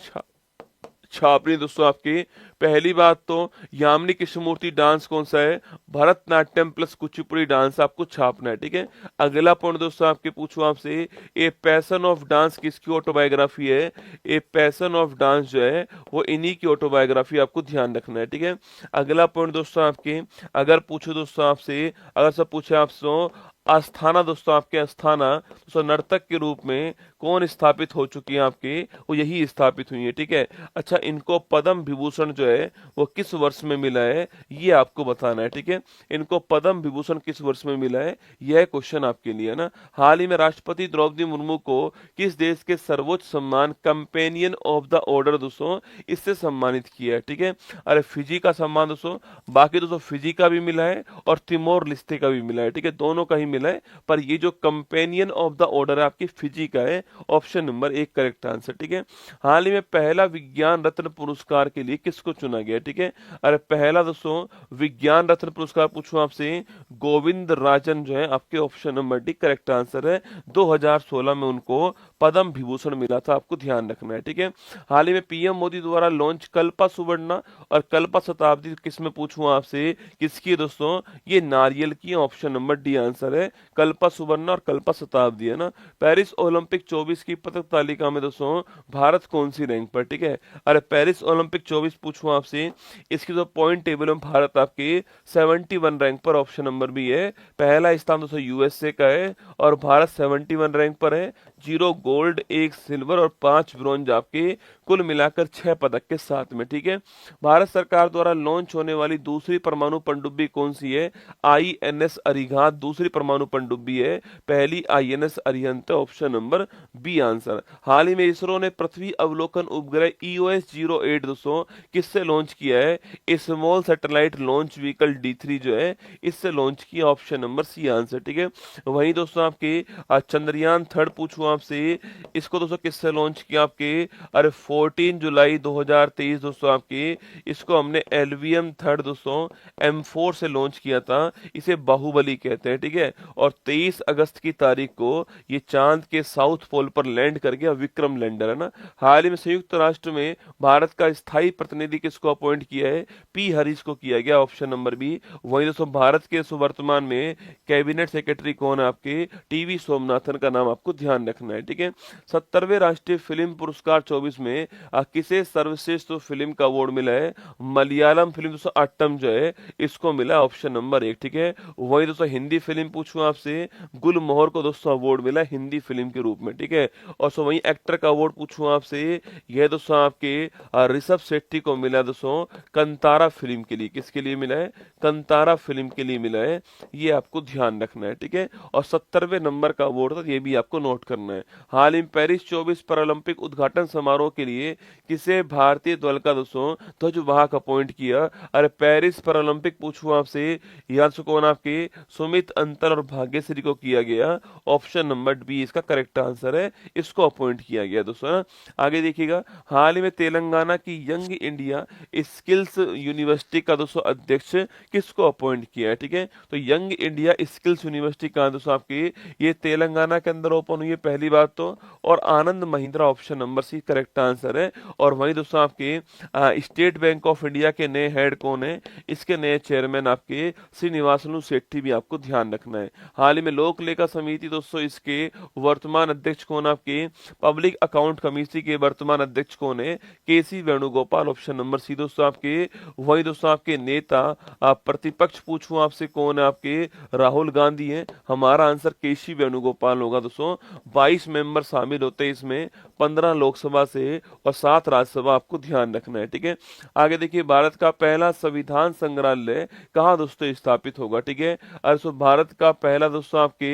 छापनी दोस्तों आपकी। पहली बात तो यामिनी कृष्णमूर्ति डांस कौन सा है? भरतनाट्यम प्लस कुचिपुड़ी डांस आपको छापना है। ठीक है, अगला पॉइंट दोस्तों आपके पूछूं आपसे, ए पैशन ऑफ डांस किसकी ऑटोबायोग्राफी है? ए पैशन ऑफ डांस जो है वो इन्हीं की ऑटोबायोग्राफी, आपको ध्यान रखना है। ठीक है, अगला पॉइंट दोस्तों आपके, अगर पूछो दोस्तों आपसे, अगर सब पूछे आपसे आस्थाना दोस्तों आपके, आस्थाना दोस्तों नर्तक के रूप में कौन स्थापित हो चुकी है आपकी? वो यही स्थापित हुई है। ठीक है, अच्छा इनको पद्म विभूषण जो है वो किस वर्ष में मिला है, ये आपको बताना है। ठीक है, इनको पद्म विभूषण किस वर्ष में मिला है, यह क्वेश्चन आपके लिए है ना। हाल ही में राष्ट्रपति द्रौपदी मुर्मू को किस देश के सर्वोच्च सम्मान कंपेनियन ऑफ द ऑर्डर दोस्तों इससे सम्मानित किया है? ठीक है, अरे फिजी का सम्मान दोस्तों, बाकी दोस्तों फिजी का भी मिला है और तिमोर लिस्ते का भी मिला है। ठीक है, दोनों का ही मिला है, पर ये जो कंपेनियन ऑफ द ऑर्डर है आपकी फिजी का है, ऑप्शन नंबर 1 करेक्ट आंसर। ठीक है, हाल ही में पहला विज्ञान रत्न पुरस्कार के लिए किसको चुना गया? ठीक है, अरे पहला दोस्तों विज्ञान रत्न पुरस्कार पूछूं आपसे, गोविंद राजन जो है आपके, option number D correct answer है। 2016 में उनको पद्म विभूषण मिला था, आपको ध्यान रखना है। ठीक है, हाल ही में पीएम मोदी द्वारा लॉन्च कल्पा सुवर्णा और कल्पा शताब्दी किसमें पूछूं आपसे, किसकी दोस्तों? ये नारियल की, ऑप्शन नंबर डी आंसर है। कल्पा सुवर्णा और कल्पा शताब्दी है ना। पेरिस ओलंपिक 24 की पदक तालिका में दोस्तों भारत कौन सी रैंक पर? ठीक है, अरे पेरिस ओलंपिक 24 पूछूं आपसे, इसकी जो पॉइंट टेबल में भारत आपके 71 रैंक पर, ऑप्शन नंबर बी है। पहला स्थान दोस्तों यूएसए का है और भारत 71 रैंक पर है। 0 गोल्ड, 1 सिल्वर और 5 ब्रॉन्ज आपके, कुल मिलाकर 6 पदक के साथ में। ठीक है, भारत सरकार द्वारा लॉन्च होने वाली दूसरी परमाणु पनडुब्बी कौन सी है? आईएनएस अरिहंत दूसरी परमाणु पनडुब्बी है, पहली INS Arihant, option number B answer. हाल ही में इसरो ने पृथ्वी अवलोकन उपग्रह EOS-08 दोस्तों किससे लॉन्च किया है? Small satellite launch vehicle D3 जो है इससे लॉन्च किया, ऑप्शन नंबर सी आंसर। ठीक है, वहीं दोस्तों आपके चंद्रयान 3 पूछूं आपसे, इसको दोस्तों किससे लॉन्च किया आपके? अरे 14 जुलाई 2023 दोस्तों आपके, इसको हमने LVM 3 दोस्तों M4 से लॉन्च किया था, इसे बाहुबली कहते हैं। ठीक है, और 23 अगस्त की तारीख को ये चांद के साउथ पोल पर लैंड कर गया, विक्रम लैंडर है ना। हाल ही में संयुक्त राष्ट्र में भारत का स्थायी प्रतिनिधि किसको अपॉइंट किया है? पी हरीश को किया गया, ऑप्शन नंबर बी। वहीं दोस्तों भारत के वर्तमान में कैबिनेट सेक्रेटरी कौन है आपके? टीवी सोमनाथन का नाम आपको ध्यान रखना है। ठीक है, 70वें राष्ट्रीय फिल्म पुरस्कार 24 में किसे सर्वश्रेष्ठ फिल्म का अवार्ड मिला है? मलयालम फिल्म दोस्तों अट्टम जो है इसको मिला, ऑप्शन नंबर 1। ठीक है, वही दोस्तों हिंदी फिल्म पूछूं आपसे, गुलमोहर को दोस्तों अवार्ड मिला हिंदी फिल्म के रूप में। ठीक है, और सो वही एक्टर का अवार्ड पूछूं आपसे, यह दोस्तों आपके ऋषभ शेट्टी को मिला दोस्तों कंतारा फिल्म के लिए। किसके लिए मिला है? कंतारा फिल्म के लिए मिला है, ये आपको ध्यान रखना है। ठीक है, और 70वें नंबर का अवार्ड था, ये भी आपको नोट करना है। हाल ही में पेरिस 24 पैरालंपिक उद्घाटन समारोह के लिए किसे भारतीय दल का दोस्तों ध्वजवाहक अपॉइंट किया? अरे पेरिस पैरालंपिक पूछूं आपसे, यहाँ से कौन आपके? सुमित अंतर और भाग्यश्री को किया गया, ऑप्शन नंबर बी इसका करेक्ट आंसर है, इसको अपॉइंट किया गया दोस्तों। आगे देखिएगा, हाल ही में तेलंगाना की यंग इंडिया स्किल्स यूनिवर्सिटी का दोस्तों अध्यक्ष किसको अपॉइंट किया है? ठीक है, तो यंग इंडिया स्किल्स यूनिवर्सिटी का दोस्तों आपकी ये तेलंगाना के अंदर ओपन हुई है, पहली बात तो, और Anand Mahindra, option number C correct answer है। और वहीं दोस्तों आपके स्टेट बैंक ऑफ इंडिया के नए हेड कौन है? इसके नए चेयरमैन आपके श्रीनिवासलू सेट्टी, भी आपको ध्यान रखना है। हाल ही में लोक लेखा समिति दोस्तों इसके वर्तमान अध्यक्ष कौन आपके? पब्लिक अकाउंट कमेटी के वर्तमान अध्यक्ष कौन है? KC Venugopal, option number number C दोस्तों आपके। वही दोस्तों आपके नेता प्रतिपक्ष पूछूं आपसे कौन है आपके, राहुल गांधी हैं। हमारा आंसर केसी वेणुगोपाल होगा दोस्तों। 22 मेंबर शामिल होते हैं इसमें, 15 लोकसभा से और 7 राज्यसभा, आपको ध्यान रखना है, ठीक है। आगे देखिए, भारत का पहला संविधान संग्रहालय कहाँ दोस्तों स्थापित होगा, ठीक है। अरे भारत का पहला दोस्तों आपके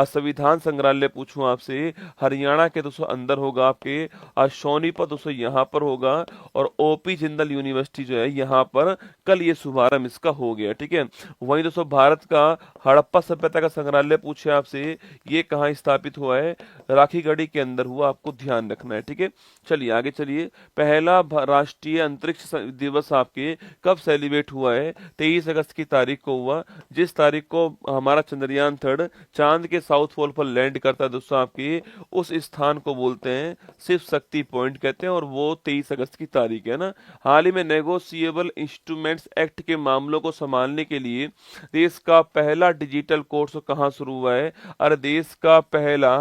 संविधान संग्रहालय पूछूं आपसे, हरियाणा के दोस्तों अंदर होगा आपके, सोनीपत दोस्तों यहाँ पर होगा, और ओपी जिंदल यूनिवर्सिटी जो है यहाँ पर कल ये शुभारंभ इसका हो गया, ठीक है। वहीं दोस्तों भारत का हड़प्पा सभ्यता का संग्रहालय पूछे आपसे, ये कहाँ स्थापित हुआ है, राखीगढ़ी के अंदर हुआ, आपको ध्यान रखना है, ठीक है। चलिए आगे चलिए, पहला राष्ट्रीय अंतरिक्ष दिवस आपके कब सेलिब्रेट हुआ है, 23 अगस्त की तारीख को हुआ, जिस तारीख को हमारा चंद्रयान 3 चांद के साउथ पोल पर लैंड करता है दोस्तों आपकी, उस स्थान को बोलते हैं शिव शक्ति पॉइंट कहते हैं, और वो 23 अगस्त की तारीख है ना। हाल ही में नेगोशिएबल इंस्ट्रूमेंट्स एक्ट के मामलों को संभालने के लिए देश का पहला डिजिटल कोर्ट कहाँ शुरू हुआ है, अरे देश का पहला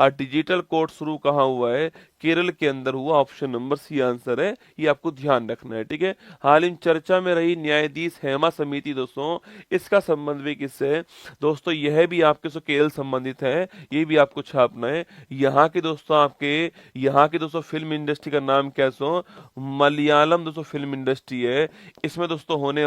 डिजिटल कोर्ट शुरू कहाँ हुआ है, केरल के अंदर हुआ, ऑप्शन नंबर सी आंसर है, ये आपको ध्यान रखना है, ठीक है। हाल ही में चर्चा में रही न्यायाधीश हेमा समिति दोस्तों, इसका संबंध भी किससे है दोस्तों, यह भी आपके से केरल संबंधित है, ये भी आपको छापना है। यहाँ के दोस्तों फिल्म इंडस्ट्री का नाम क्या सो, मलयालम दोस्तों फिल्म इंडस्ट्री है। इसमें दोस्तों होने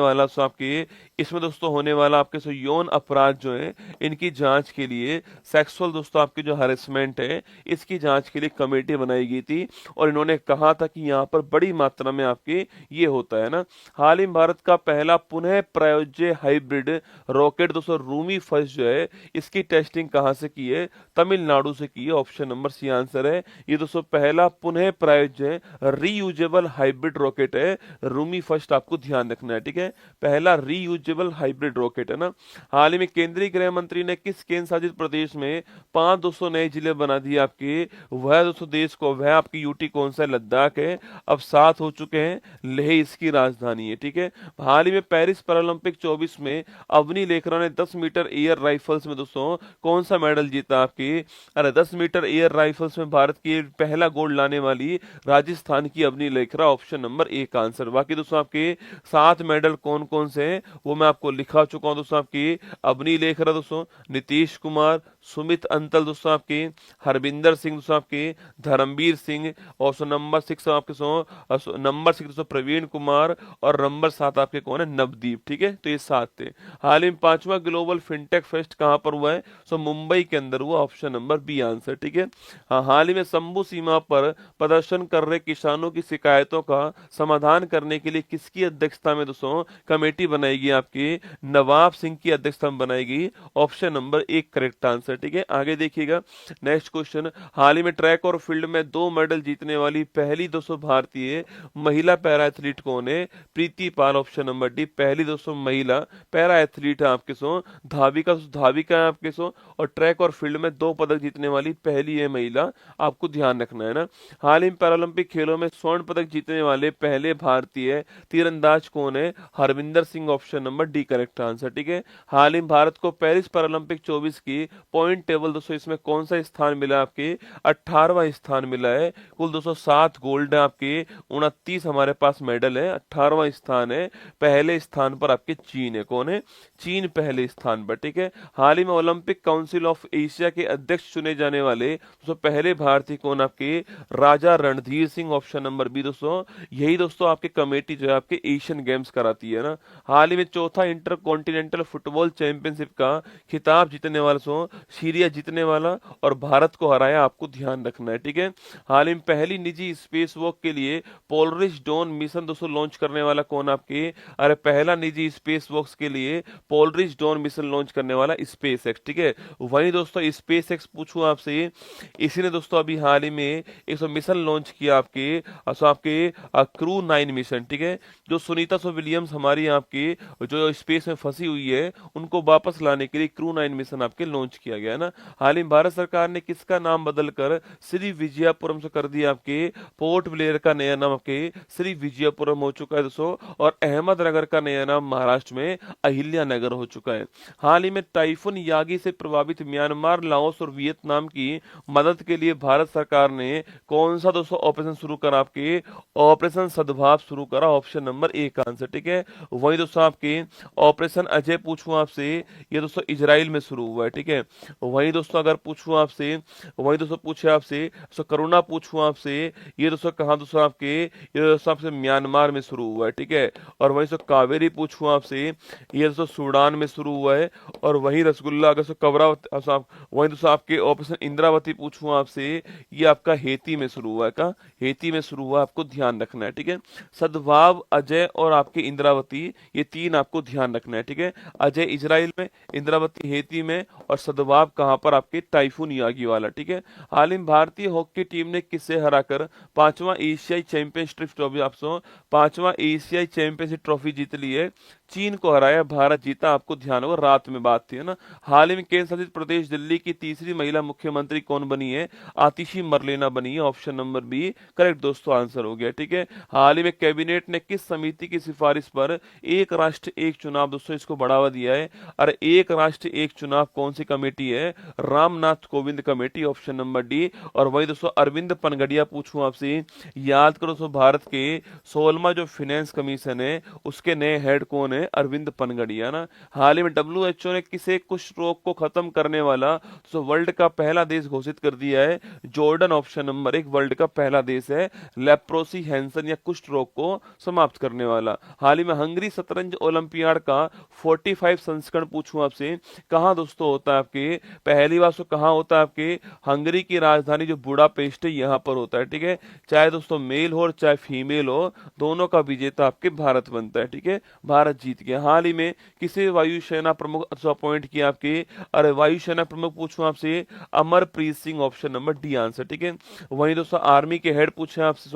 वाला आपके सो यौन अपराध जो है, इनकी जांच के लिए सेक्सुअल दोस्तों आपकी जो हरेसमेंट है, इसकी जांच के लिए कमेटी बनाई गई थी, और इन्होंने कहा था कि यहाँ पर बड़ी मात्रा में आपके ये होता है ना। हाल ही में भारत का पहला पुनः प्रायोज्य हाइब्रिड रॉकेट दोस्तों रूमी फर्स्ट जो है, इसकी टेस्टिंग कहाँ से की है, तमिलनाडु से की है, ऑप्शन नंबर सी आंसर है। ये दोस्तों पहला पुनः प्रायोज्य रीयूजेबल हाइब्रिड रॉकेट है, रूमी फर्स्ट, आपको ध्यान रखना है, ठीक है। पहला रीयूजेबल हाइब्रिड रॉकेट है ना। हाल ही में केंद्रीय गृह मंत्री ने किस केंद्र शासित प्रदेश में 5 दोस्तों नए जिले बना दिए आपके, वह दोस्तों देश को, वह आपकी यूटी कौन सा है, लद्दाख है, अब 7 हो चुके हैं, लेह इसकी राजधानी है, ठीक है। हाल ही में पेरिस पैरालंपिक 24 में अवनी लेखरा ने 10 मीटर एयर राइफल्स में दोस्तों कौन सा मेडल जीता आपकी, अरे 10 मीटर एयर राइफल्स में भारत की पहला गोल्ड लाने वाली राजस्थान की Avani Lekhara, option number A का आंसर। बाकी दोस्तों आपके 7 मेडल कौन कौन से हैं वो मैं आपको लिखा चुका हूं दोस्तों, आपकी अवनी लेखरा दोस्तों, नीतीश कुमार, सुमित अंतल दोस्तों आपके, हरविंदर सिंह दोस्तों आपके, धर्मवीर सिंह, और नंबर 6 आपके नंबर 6 दोस्तों प्रवीण कुमार, और नंबर 7 आपके कौन है, नवदीप, ठीक है। तो ये 7 थे। हाल ही में 5वां ग्लोबल फिनटेक फेस्ट कहां पर हुआ है, मुंबई के अंदर हुआ, ऑप्शन नंबर बी आंसर, ठीक है। हाँ, हाल ही में शंभू सीमा पर प्रदर्शन कर रहे किसानों की शिकायतों का समाधान करने के लिए किसकी अध्यक्षता में दोस्तों कमेटी बनाएगी आपकी, नवाब सिंह की अध्यक्षता में बनाएगी, ऑप्शन नंबर 1 करेक्ट आंसर, ठीक है। आगे देखिएगा नेक्स्ट क्वेश्चन, हाल ही में ट्रैक और फील्ड में 2 मेडल जीतने वाली पहली दोस्तों भारतीय महिला पैरा एथलीट कौन है, प्रीति पाल, ऑप्शन नंबर डी, पहली दोस्तों महिला पैरा एथलीट है आपके धाविका है आपके और ट्रैक और फील्ड में 2 पदक जीतने वाली पहली है महिला, आपको ध्यान रखना है ना। हाल ही में पैरालंपिक खेलों में स्वर्ण पदक जीतने वाले पहले भारतीय तीरंदाज कौन है, Harvinder Singh, option number D correct answer, ठीक है। हाल ही में भारत को पेरिस पैरालंपिक 24 की पॉइंट टेबल दोस्तों इसमें कौन सा स्थान मिला आपके, 18वां स्थान मिला है। कुल 207 गोल्ड है आपके, 29 हमारे पास मेडल है, 18वां स्थान है। पहले स्थान पर आपके चीन है, कौन है, चीन पहले स्थान पर, ठीक है। हाल ही में ओलंपिक काउंसिल ऑफ एशिया के अध्यक्ष चुने जाने वाले दोस्तों पहले भारतीय कौन, आपके Raja Randhir Singh, option number B दोस्तों। यही दोस्तों आपके कमेटी जो है आपके एशियन गेम्स कराती है ना। हाल ही में चौथा इंटर कॉन्टिनेंटल फुटबॉल चैंपियनशिप का खिताब जीतने वाला सीरिया जीतने वाला और भारत को हराया, आपको ध्यान रखना है, ठीक है। हाल ही में पहली निजी स्पेस वॉक के लिए पोलरिस डॉन मिशन दोस्तों लॉन्च करने वाला कौन आपके, अरे पहला निजी स्पेस वॉक के लिए पोलरिस डॉन मिशन लॉन्च करने वाला स्पेस एक्स, ठीक है। वहीं दोस्तों स्पेस एक्स पूछूं आपसे, इसी ने दोस्तों अभी हाल ही में एक मिशन लॉन्च किया आपके क्रू 9 मिशन, ठीक है। जो सुनीता विलियम्स हमारी आपकी जो स्पेस में फंसी हुई है, उनको वापस लाने के लिए क्रू 9 मिशन आपके लॉन्च किया गया है ना। हाल ही में भारत सरकार ने किसका नाम बदलकर श्री विजयपुरम से कर दिया आपके पोर्ट ब्लेयर का नया नाम आपके श्री विजयपुरम हो चुका है दोस्तों। और अहमदनगर का नया नाम महाराष्ट्र में अहिल्या नगर हो चुका है। हाल ही में टाइफून यागी से प्रभावित म्यांमार, लाओस और वियतनाम की मदद के लिए भारत सरकार ने कौन सा दोस्तों ऑपरेशन शुरू करा? आपके ऑपरेशन सद्भाव शुरू करा, ऑप्शन नंबर ए का आंसर। ठीक है, वही दोस्तों आपके ऑपरेशन अजय पूछूं आपसे, ये दोस्तों इजराइल में शुरू हुआ है। ठीक है, वही दोस्तों अगर पूछूं आपसे, वही दोस्तों पूछे आपसे दोस्तों करुणा पूछूं आपसे, ये दोस्तों कहाँ दोस्तों आपके, ये दोस्तों आपसे म्यांमार में शुरू हुआ है। ठीक है, और वही दोस्तों कावेरी पूछूं आपसे, ये दोस्तों सूडान में शुरू हुआ है। और वही रसगुल्ला अगर कवरावती, वही दोस्तों आपके ऑपरेशन इंद्रावती पूछूं आपसे, ये आपका हेती में शुरू हुआ है। का हेती में शुरू हुआ, आपको ध्यान रखना है। ठीक है, सद्भाव, अजय और आपके इंद्रावती, ये तीन आपको ध्यान रखना है। ठीक है, अजय इजराइल में, इंद्रावती हेती में, और सद्भाव कहां पर? आपके टाइफून यागी वाला। ठीक है, हाल ही में भारतीय हॉकी टीम ने किसे हराकर पांचवा एशियाई चैंपियनशिप ट्रॉफी, आपसे पांचवा एशियाई चैंपियनशिप ट्रॉफी जीत ली है? चीन को हराया, भारत जीता। आपको ध्यान होगा, रात में बात थी है ना। हाल ही में केंद्र शासित प्रदेश दिल्ली की तीसरी महिला मुख्यमंत्री कौन बनी है? आतिशी मरलेना बनी है, ऑप्शन नंबर बी करेक्ट दोस्तों आंसर हो गया। ठीक है, हाल ही में कैबिनेट ने किस समिति की सिफारिश पर एक राष्ट्र एक चुनाव दोस्तों इसको बढ़ावा दिया है? अरे एक राष्ट्र एक चुनाव कौन सी कमेटी है? Ramnath Kovind committee, option number D. और वही दोस्तों अरविंद पनगड़िया पूछूं आपसे, याद करो दोस्तों भारत के 16वां जो फाइनेंस कमीशन है उसके नए हेड कौन है? अरविंद पनगड़िया ना। हाल ही में डब्ल्यूएचओ ने किसे कुष्ठ रोग को खत्म करने वाला तो वर्ल्ड का पहला देश घोषित कर दिया है? जॉर्डन, ऑप्शन नंबर एक वर्ल्ड का पहला देश है लेप्रोसी हैंसन या कुष्ठ रोग को समाप्त करने वाला। हाल ही में हंगरी शतरंज ओलंपियाड का 45 संस्करण पूछूं आपसे, कहां दोस्तों होता है? आपके पहली बार तो कहां होता है? आपके हंगरी की राजधानी जो बुडापेस्ट है यहां पर होता है। ठीक है, चाहे दोस्तों मेल हो और चाहे फीमेल हो, दोनों का विजेता आपके भारत बनता है। ठीक है, भारत जीत गया। हाल ही में किसे वायुसेना प्रमुख अपॉइंट किया? आपके अरे वायुसेना प्रमुख पूछूं आपसे, Amarpreet Singh, option number D answer. ठीक है, वहीं दोस्तों आर्मी के हेड पूछे आपसे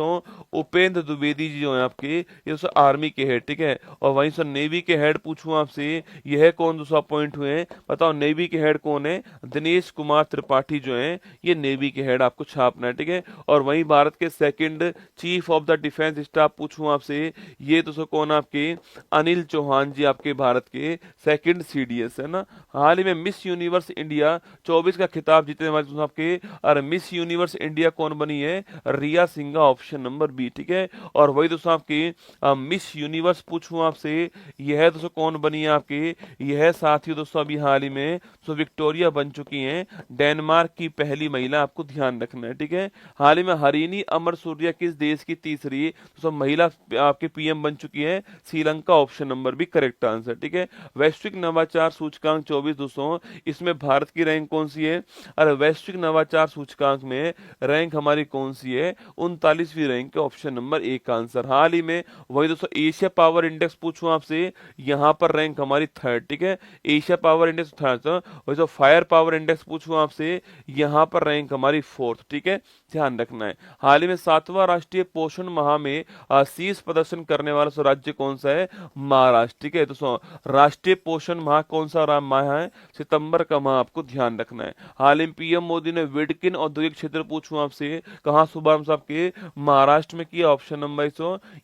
उपेंद्र द्विवेदी जी जो है आपके, ये दोस्तों आर्मी के हेड। ठीक है, और वहीं से नेवी के हेड पूछूं आपसे, यह कौन दोस्तों अपॉइंट हुए हैं? बताओ नेवी के हेड कौन है? दिनेश कुमार त्रिपाठी जो है ये नेवी के हेड, आपको छापना है। ठीक है, और वहीं भारत के second chief of the defence staff पूछूं आपसे, ये दोस्तों कौन? आपके अनिल चौहान जी, आपके भारत के सेकंड सीडीएस है ना। हाल ही में मिस यूनिवर्स इंडिया 24 का खिताब जीतने वाले दोस्तों आपके, और मिस यूनिवर्स इंडिया कौन बनी है? रिया सिंघा, ऑप्शन नंबर बी। ठीक है, और वही दोस्तों आपके मिस यूनिवर्स पूछूं आपसे, यह दोस्तों कौन बनी है? आपके यह साथी दोस्तों अभी हाल ही में तो विक्टोरिया बन चुकी हैं, डेनमार्क की पहली महिला, आपको ध्यान रखना है। ठीक है, हाल ही में हरीनी अमर सूर्या किस देश की तीसरी तो महिला आपके पीएम बन चुकी है? श्रीलंका, ऑप्शन नंबर भी करेक्ट आंसर। ठीक है, वैश्विक नवाचार सूचकांक 24 दोस्तों, इसमें भारत की रैंक कौन सी है? अरे वैश्विक नवाचार सूचकांक में रैंक हमारी कौन सी है? 39वीं रैंक, ऑप्शन नंबर एक आंसर। हाल ही में वही दोस्तों एशिया पावर इंडेक्स पूछूं आपसे, यहां पर रैंक हमारी थर्ड। ठीक है, एशिया पावर इंडेक्स थर्ड। वही तो फायर पावर इंडेक्स पूछूं आपसे, यहां पर रैंक हमारी फोर्थ। ठीक है, ध्यान रखना है। हाल ही में 7वां राष्ट्रीय पोषण माह में शीर्ष प्रदर्शन करने वाला राज्य कौन सा है? महाराष्ट्र। ठीक है, तो राष्ट्रीय पोषण माह कौन सा माह है? सितंबर का माह, आपको ध्यान रखना है। हाल ही में पीएम मोदी ने विडकिन औद्योगिक क्षेत्र पूछूं आपसे, कहां शुभारंभ आपके? महाराष्ट्र में किया, ऑप्शन नंबर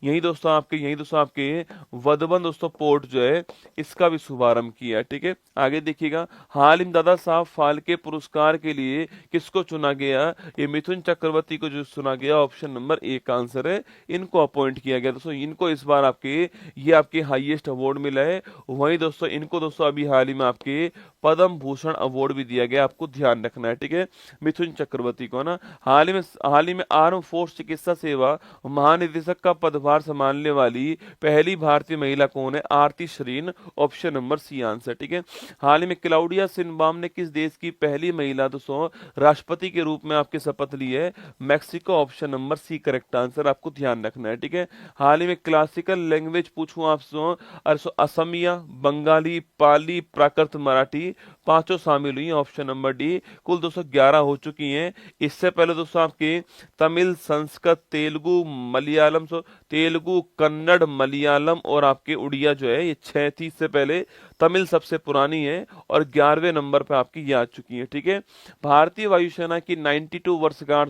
यही दोस्तों आपके वधवन दोस्तों पोर्ट जो है इसका भी शुभारंभ किया। ठीक है, आगे देखिएगा। हाल ही में दादा साहब फाल्के पुरस्कार के लिए किसको चुना गया? ये मिथुन चक्रवर्ती को जो चुना गया, ऑप्शन नंबर एक आंसर है। इनको अपॉइंट किया गया दोस्तों, इनको इस बार ये आपके हाईएस्ट अवार्ड मिला है। वहीं दोस्तों इनको दोस्तों अभी हाल ही में आपके पद्म भूषण अवार्ड भी दिया गया, आपको ध्यान रखना है। ठीक है, मिथुन चक्रवर्ती को ना। हाल ही में आर्म फोर्स चिकित्सा सेवा महानिदेशक का पदभार संभालने वाली पहली भारतीय महिला कौन है? आरती Shareen, option number C answer. ठीक है, हाल ही में क्लाउडिया सिनबाम ने किस देश की पहली महिला दोस्तों राष्ट्रपति के रूप में आपके शपथ ली है? Mexico, option number C correct answer, आपको ध्यान रखना है। ठीक है, हाल ही में क्लासिकल लैंग्वेज पूछूं आपसे, असमिया, बंगाली, पाली, प्राकृत, मराठी पांचों शामिल हुई, ऑप्शन नंबर डी। कुल 211 हो चुकी हैं। इससे पहले दोस्तों आपके तमिल, संस्कृत, तेलुगु, कन्नड़, मलयालम और आपके उड़िया जो है ये 6 थी इससे पहले। तमिल सबसे पुरानी है और 11वें नंबर पे आपकी ये आ चुकी है। ठीक है, भारतीय वायुसेना की 92 वर्षगांठ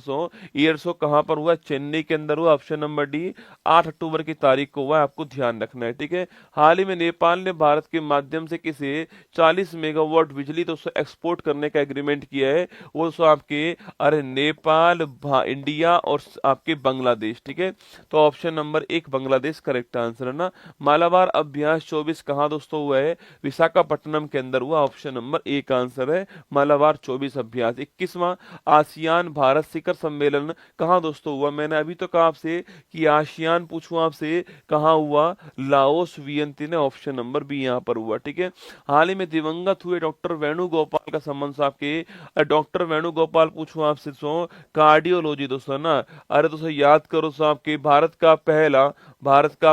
ईयर शो कहां पर हुआ? चेन्नई के अंदर हुआ, ऑप्शन नंबर डी। 8 अक्टूबर की तारीख को हुआ, आपको ध्यान रखना है। ठीक है, हाल ही में नेपाल ने भारत के माध्यम से किसे 40 मेगावाट बिजली दोस्तों एक्सपोर्ट करने का एग्रीमेंट किया है? वो दोस्तों आपके अरे नेपाल, इंडिया और आपके बांग्लादेश। ठीक है, तो ऑप्शन नंबर एक बांग्लादेश करेक्ट आंसर है ना। मालाबार अभ्यास 24 कहाँ दोस्तों हुआ है? विशाखापट्टनम के अंदर हुआ, ऑप्शन नंबर एक आंसर है मालाबार 24 अभ्यास। 21वां आसियान भारत शिखर सम्मेलन कहाँ दोस्तों हुआ? मैंने अभी तो कहा आपसे कि आसियान पूछूं आपसे कहाँ हुआ? लाओस वियंतिने, ऑप्शन नंबर बी यहाँ पर हुआ। ठीक है, हाल ही में दिवंगत हुए डॉक्टर वेणुगोपाल का संबंध आपके डॉक्टर वेणुगोपाल पूछूं आपसे कार्डियोलॉजी दोस्तों ना। अरे दोस्तों याद करो आपके भारत का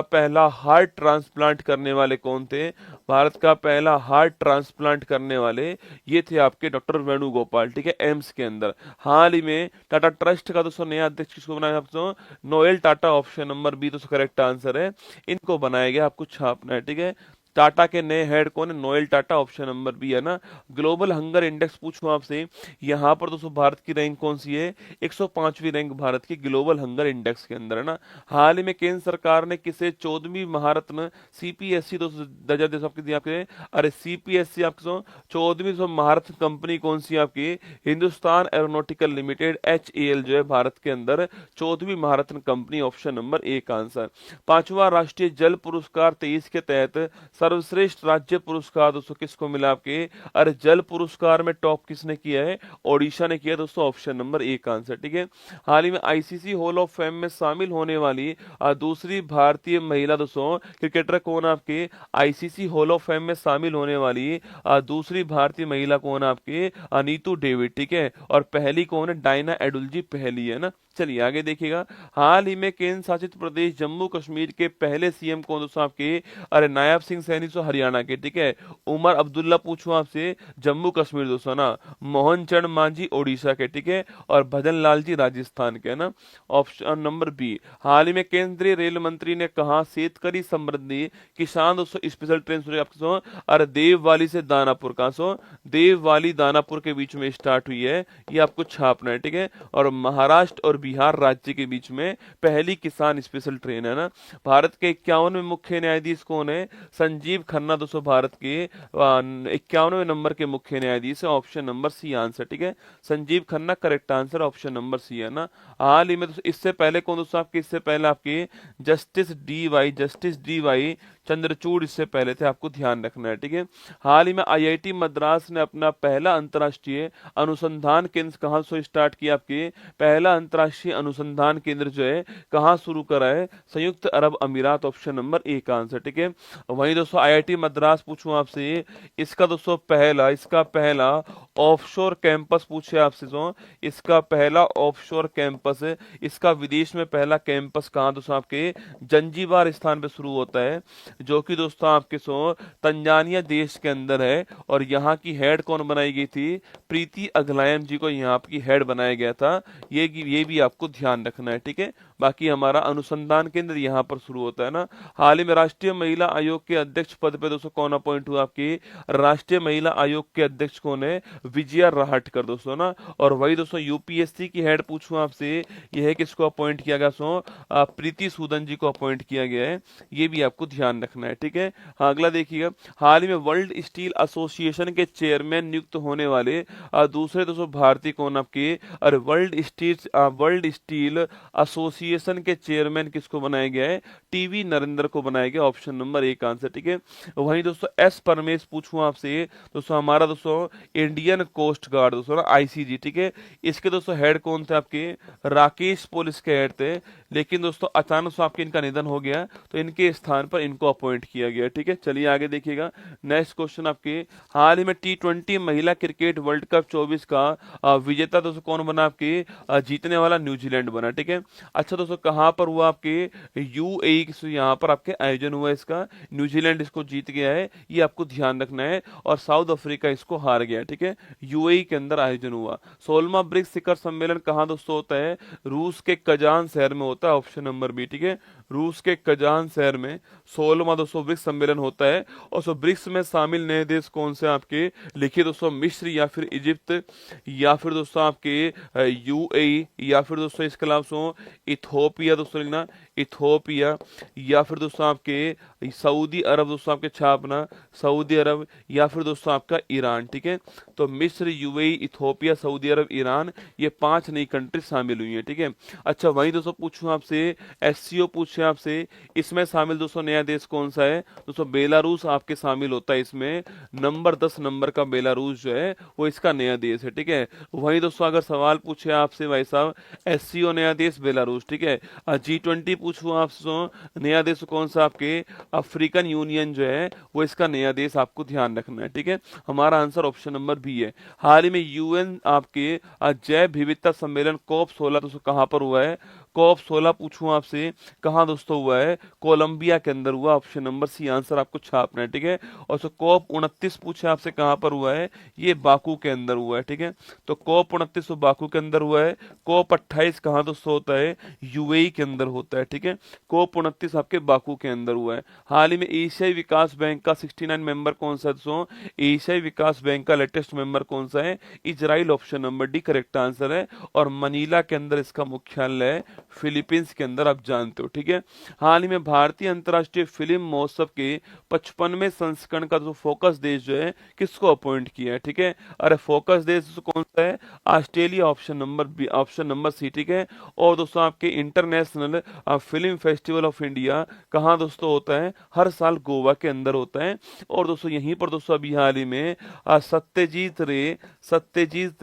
पहला हार्ट ट्रांसप्लांट करने वाले कौन थे? भारत का पहला हार्ट ट्रांसप्लांट करने वाले ये थे आपके डॉक्टर वेणुगोपाल। ठीक है, एम्स के अंदर। हाल ही में टाटा ट्रस्ट का दोस्तों नया अध्यक्ष किसको बनाया दोस्तों? Noel Tata, option number B दोस्तों करेक्ट आंसर है। इनको बनाया गया, आपको छापना है। ठीक है, टाटा के नए हेड कौन है? Noel Tata, option number B है ना। ग्लोबल हंगर इंडेक्स पूछूं आपसे, यहाँ पर दोस्तों भारत की रैंक कौन सी है? 105वीं रैंक भारत की ग्लोबल हंगर इंडेक्स के अंदर है ना। हाल ही में केंद्र सरकार ने किसे 14वीं महारत्न सीपीएससी दोस्तों दर्जा दे आपके दिया आपके? अरे सीपीएससी आपके 14वीं महारत्न कंपनी कौन सी आपकी? हिंदुस्तान एरोनॉटिकल लिमिटेड, एचएएल जो है भारत के अंदर 14वीं महारत्न कंपनी, ऑप्शन नंबर एक आंसर। 5वां राष्ट्रीय जल पुरस्कार 23 के तहत सर्वश्रेष्ठ राज्य पुरस्कार दोस्तों किसको मिला आपके? अरे जल पुरस्कार में टॉप किसने किया है? ओडिशा ने किया दोस्तों, ऑप्शन नंबर एक आंसर। ठीक है, हाल ही में आईसीसी हॉल ऑफ फेम में शामिल होने वाली दूसरी भारतीय महिला दोस्तों क्रिकेटर कौन आपके? आईसीसी हॉल ऑफ फेम में शामिल होने वाली दूसरी भारतीय महिला कौन आपके? नीतू डेविड। ठीक है, और पहली कौन है? डायना एडुलजी पहली है ना। चलिए आगे देखिएगा, हाल ही में केंद्र शासित प्रदेश जम्मू कश्मीर के पहले सीएम कौन दोस्तों आपके? अरे नायब सिंह सैनी हरियाणा के। ठीक है, उमर अब्दुल्ला पूछूं आपसे जम्मू कश्मीर दोस्तों ना। मोहन चरण मांझी ओडिशा के। ठीक है, और भजन लाल जी राजस्थान के ना, ऑप्शन नंबर बी। हाल ही में केंद्रीय रेल मंत्री ने कहा शेतकरी समृद्धि किसान दोस्तों स्पेशल ट्रेन आपके अरे देववाली से दानापुर का देववाली दानापुर के बीच में स्टार्ट हुई है, ये आपको छापना है। ठीक है, और महाराष्ट्र और बिहार राज्य के बीच में पहली किसान स्पेशल ट्रेन है ना। भारत के 51वें मुख्य न्यायाधीश कौन है? संजीव खन्ना दोस्तों भारत के 51वें नंबर के मुख्य न्यायाधीश है, ऑप्शन नंबर सी आंसर। ठीक है, Sanjiv Khanna correct answer, option number C है ना। हाल ही में इससे पहले कौन दोस्तों आपके? इससे पहले आपके जस्टिस डी वाई चंद्रचूड़ इससे पहले थे, आपको ध्यान रखना है। ठीक है, हाल ही में आईआईटी मद्रास ने अपना पहला अंतर्राष्ट्रीय अनुसंधान केंद्र कहां से स्टार्ट किया? आपके पहला अंतर्राष्ट्रीय अनुसंधान केंद्र जो है कहां शुरू करा है? संयुक्त अरब अमीरात, ऑप्शन नंबर एक आंसर। ठीक है, वहीं दोस्तों आईआईटी मद्रास पूछूं आपसे, इसका दोस्तों पहला ऑफशोर कैंपस पूछे आपसे इसका पहला ऑफशोर कैंपस है, इसका विदेश में पहला कैंपस कहां दोस्तों आपके? जंजीबार स्थान पे शुरू होता है, जो कि दोस्तों आपके तंजानिया देश के अंदर है। और यहाँ की हेड कौन बनाई गई थी? प्रीति अगलायम जी को यहाँ की हेड बनाया गया था। ये भी आपको ध्यान रखना है। ठीक है, बाकी हमारा अनुसंधान केंद्र यहाँ पर शुरू होता है ना। हाल ही में राष्ट्रीय महिला आयोग के अध्यक्ष पद पे दोस्तों कौन अपॉइंट हुआ आपकी? राष्ट्रीय महिला आयोग के अध्यक्ष कौन है? विजया राहटकर दोस्तों ना। और वही दोस्तों यूपीएससी की हेड पूछूं आपसे, यह है किसको अपॉइंट किया गया? प्रीति सूदन जी को अपॉइंट किया गया है, ये भी आपको ध्यान रखना है। ठीक है, हाँ अगला देखिएगा, हाल ही में वर्ल्ड स्टील एसोसिएशन के चेयरमैन नियुक्त होने वाले दूसरे दोस्तों भारतीय कौन आपके? और वर्ल्ड स्टील एसोसिएशन के चेयरमैन किसको बनाया गया है? टीवी नरेंद्र को बनाया गया, ऑप्शन नंबर एक आंसर। ठीक है, वहीं दोस्तों एस परमेश पूछूं आपसे दोस्तों, हमारा दोस्तों इंडियन कोस्ट गार्ड दोस्तों ना आईसीजी। ठीक है, इसके दोस्तों हेड कौन थे आपके? राकेश पोल इसके हेड थे, लेकिन दोस्तों अचानक से आपके इनका निधन हो गया, तो इनके स्थान पर इनको अपॉइंट किया गया। ठीक है, चलिए आगे देखिएगा, नेक्स्ट क्वेश्चन आपके, हाल ही में टी20 महिला क्रिकेट वर्ल्ड कप 24 का विजेता दोस्तों कौन बना आपके? जीतने वाला न्यूजीलैंड बना। ठीक है, अच्छा दोस्तों कहां पर हुआ आपके? यूएई यहाँ पर आपके आयोजन हुआ इसका, न्यूजीलैंड इसको जीत गया है, ये आपको ध्यान रखना है, और साउथ अफ्रीका इसको हार गया। ठीक है, यूएई के अंदर आयोजन हुआ। 16वां ब्रिक्स शिखर सम्मेलन कहाँ दोस्तों होता है? रूस के कजान शहर में होता है, ऑप्शन नंबर बी। ठीक है, रूस के कजान शहर में 16वां दोस्तों ब्रिक्स सम्मेलन होता है। और सो ब्रिक्स में शामिल नए देश कौन से आपके? लिखिए दोस्तों, मिस्र या फिर इजिप्ट या फिर दोस्तों आपके यूएई या फिर दोस्तों इसके अलावा इथोपिया दोस्तों लिखना, इथोपिया या फिर दोस्तों आपके सऊदी अरब दोस्तों आपके छापना, सऊदी अरब या फिर दोस्तों आपका ईरान। ठीक है, तो मिस्र, यूएई, इथोपिया, सऊदी अरब, ईरान, ये 5 नई कंट्री शामिल हुई हैं। ठीक है, अच्छा वहीं दोस्तों पूछूं आपसे, एससीओ पूछे आपसे, इसमें शामिल दोस्तों नया देश कौन सा है? दोस्तों बेलारूस आपके शामिल होता है इसमें, नंबर 10 नंबर का बेलारूस जो है वो इसका नया देश है। ठीक है, वहीं दोस्तों अगर सवाल पूछे आपसे भाई साहब, एससीओ नया देश बेलारूस। ठीक है, G20 पूछूं आपसे, नया देश कौन सा आपके? अफ्रीकन यूनियन जो है वो इसका नया देश, आपको ध्यान रखना है। ठीक है, हमारा आंसर ऑप्शन नंबर बी है। हाल ही में यूएन आपके जैव विविधता सम्मेलन COP 16 दोस्तों कहाँ पर हुआ है? COP 16 पूछूं आपसे कहाँ दोस्तों हुआ है? कोलंबिया के अंदर हुआ, ऑप्शन नंबर सी आंसर आपको छापना है। ठीक है, और सो COP 29 पूछे आपसे कहाँ पर हुआ है? ये बाकू के अंदर हुआ है। ठीक है, तो COP 29 तो बाकू के अंदर हुआ है। COP 28 कहाँ दोस्तों होता है? यूएई के अंदर होता है। ठीक है, COP 29 आपके बाकू के अंदर हुआ है। हाल ही में एशियाई विकास बैंक का 69 मेंबर कौन सा है दोस्तों? एशियाई विकास बैंक का लेटेस्ट मेंबर कौन सा है? Israel, option number D correct answer है। और मनीला के अंदर इसका मुख्यालय है, फिलीपींस के अंदर, आप जानते हो। ठीक है, हाल ही में भारतीय अंतर्राष्ट्रीय फिल्म महोत्सव के 55वें संस्करण का जो फोकस देश जो है किसको अपॉइंट किया है? ठीक है, अरे फोकस देश कौन सा है? Australia, option number B, option number C. ठीक है, और दोस्तों आपके international film festival of India कहाँ दोस्तों होता है? हर साल गोवा के अंदर होता है। और दोस्तों यहीं पर दोस्तों अभी हाल ही में सत्यजीत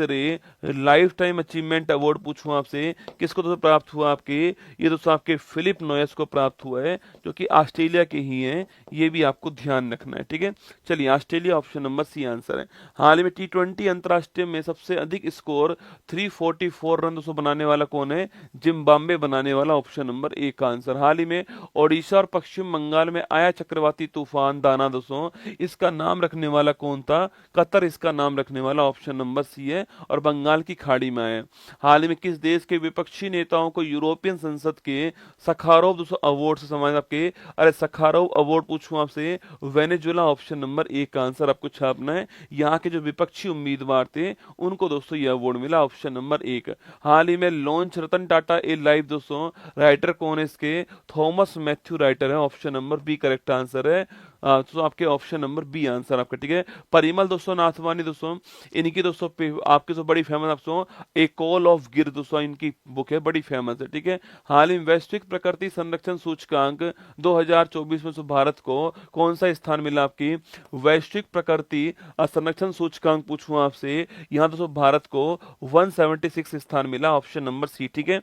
रे लाइफ टाइम अचीवमेंट अवार्ड पूछूं आपसे, किसको दोस्तों प्राप्त हुआ? आपके ये दोस्तों आपके फिलिप नोयस को प्राप्त हुआ है, जो कि ऑस्ट्रेलिया के ही हैं, ये भी आपको ध्यान रखना है। ठीक है, चलिए Australia, option number C answer है। हाल ही में T20 अंतरराष्ट्रीय में सबसे अधिक स्कोर 344 रन दोस्तों बनाने वाला कौन है? जिम्बाब्वे बनाने वाला, ऑप्शन नंबर ए का आंसर। हाल ही में ओडिशा और पश्चिम बंगाल में आया चक्रवाती तूफान दाना दोस्तों, इसका नाम रखने वाला कौन था? कतर इसका नाम रखने वाला, ऑप्शन नंबर सी है, और बंगाल की खाड़ी में आया। हाल ही में किस देश के विपक्षी नेताओं को यूरोपियन संसद के सखारोव दोस्तों अवार्ड से सम्मानित? आपके अरे सखारोव अवार्ड पूछूं आपसे, वेनेजुला, ऑप्शन नंबर ए का आंसर आपको छापना है। यहाँ के जो विपक्षी उम्मीदवार थे उनको दोस्तों यह अवार्ड मिला, ऑप्शन नंबर 1। हाल ही में launch Ratan Tata a life दोस्तों, राइटर कौन है इसके? थॉमस मैथ्यू राइटर है, option number B correct answer है। तो आपके ऑप्शन नंबर बी आंसर आपका। ठीक है, परिमल दोस्तों नाथवानी दोस्तों, इनकी दोस्तों आपके जो बड़ी फेमस दोस्तों ए कॉल ऑफ गिर दोस्तों, इनकी बुक है, बड़ी फेमस है। ठीक है, हाल ही में वैश्विक प्रकृति संरक्षण सूचकांक 2024 में भारत को कौन सा स्थान मिला? आपकी वैश्विक प्रकृति संरक्षण सूचकांक पूछूं आपसे, यहाँ दोस्तों भारत को 176 स्थान मिला, ऑप्शन नंबर सी। ठीक है,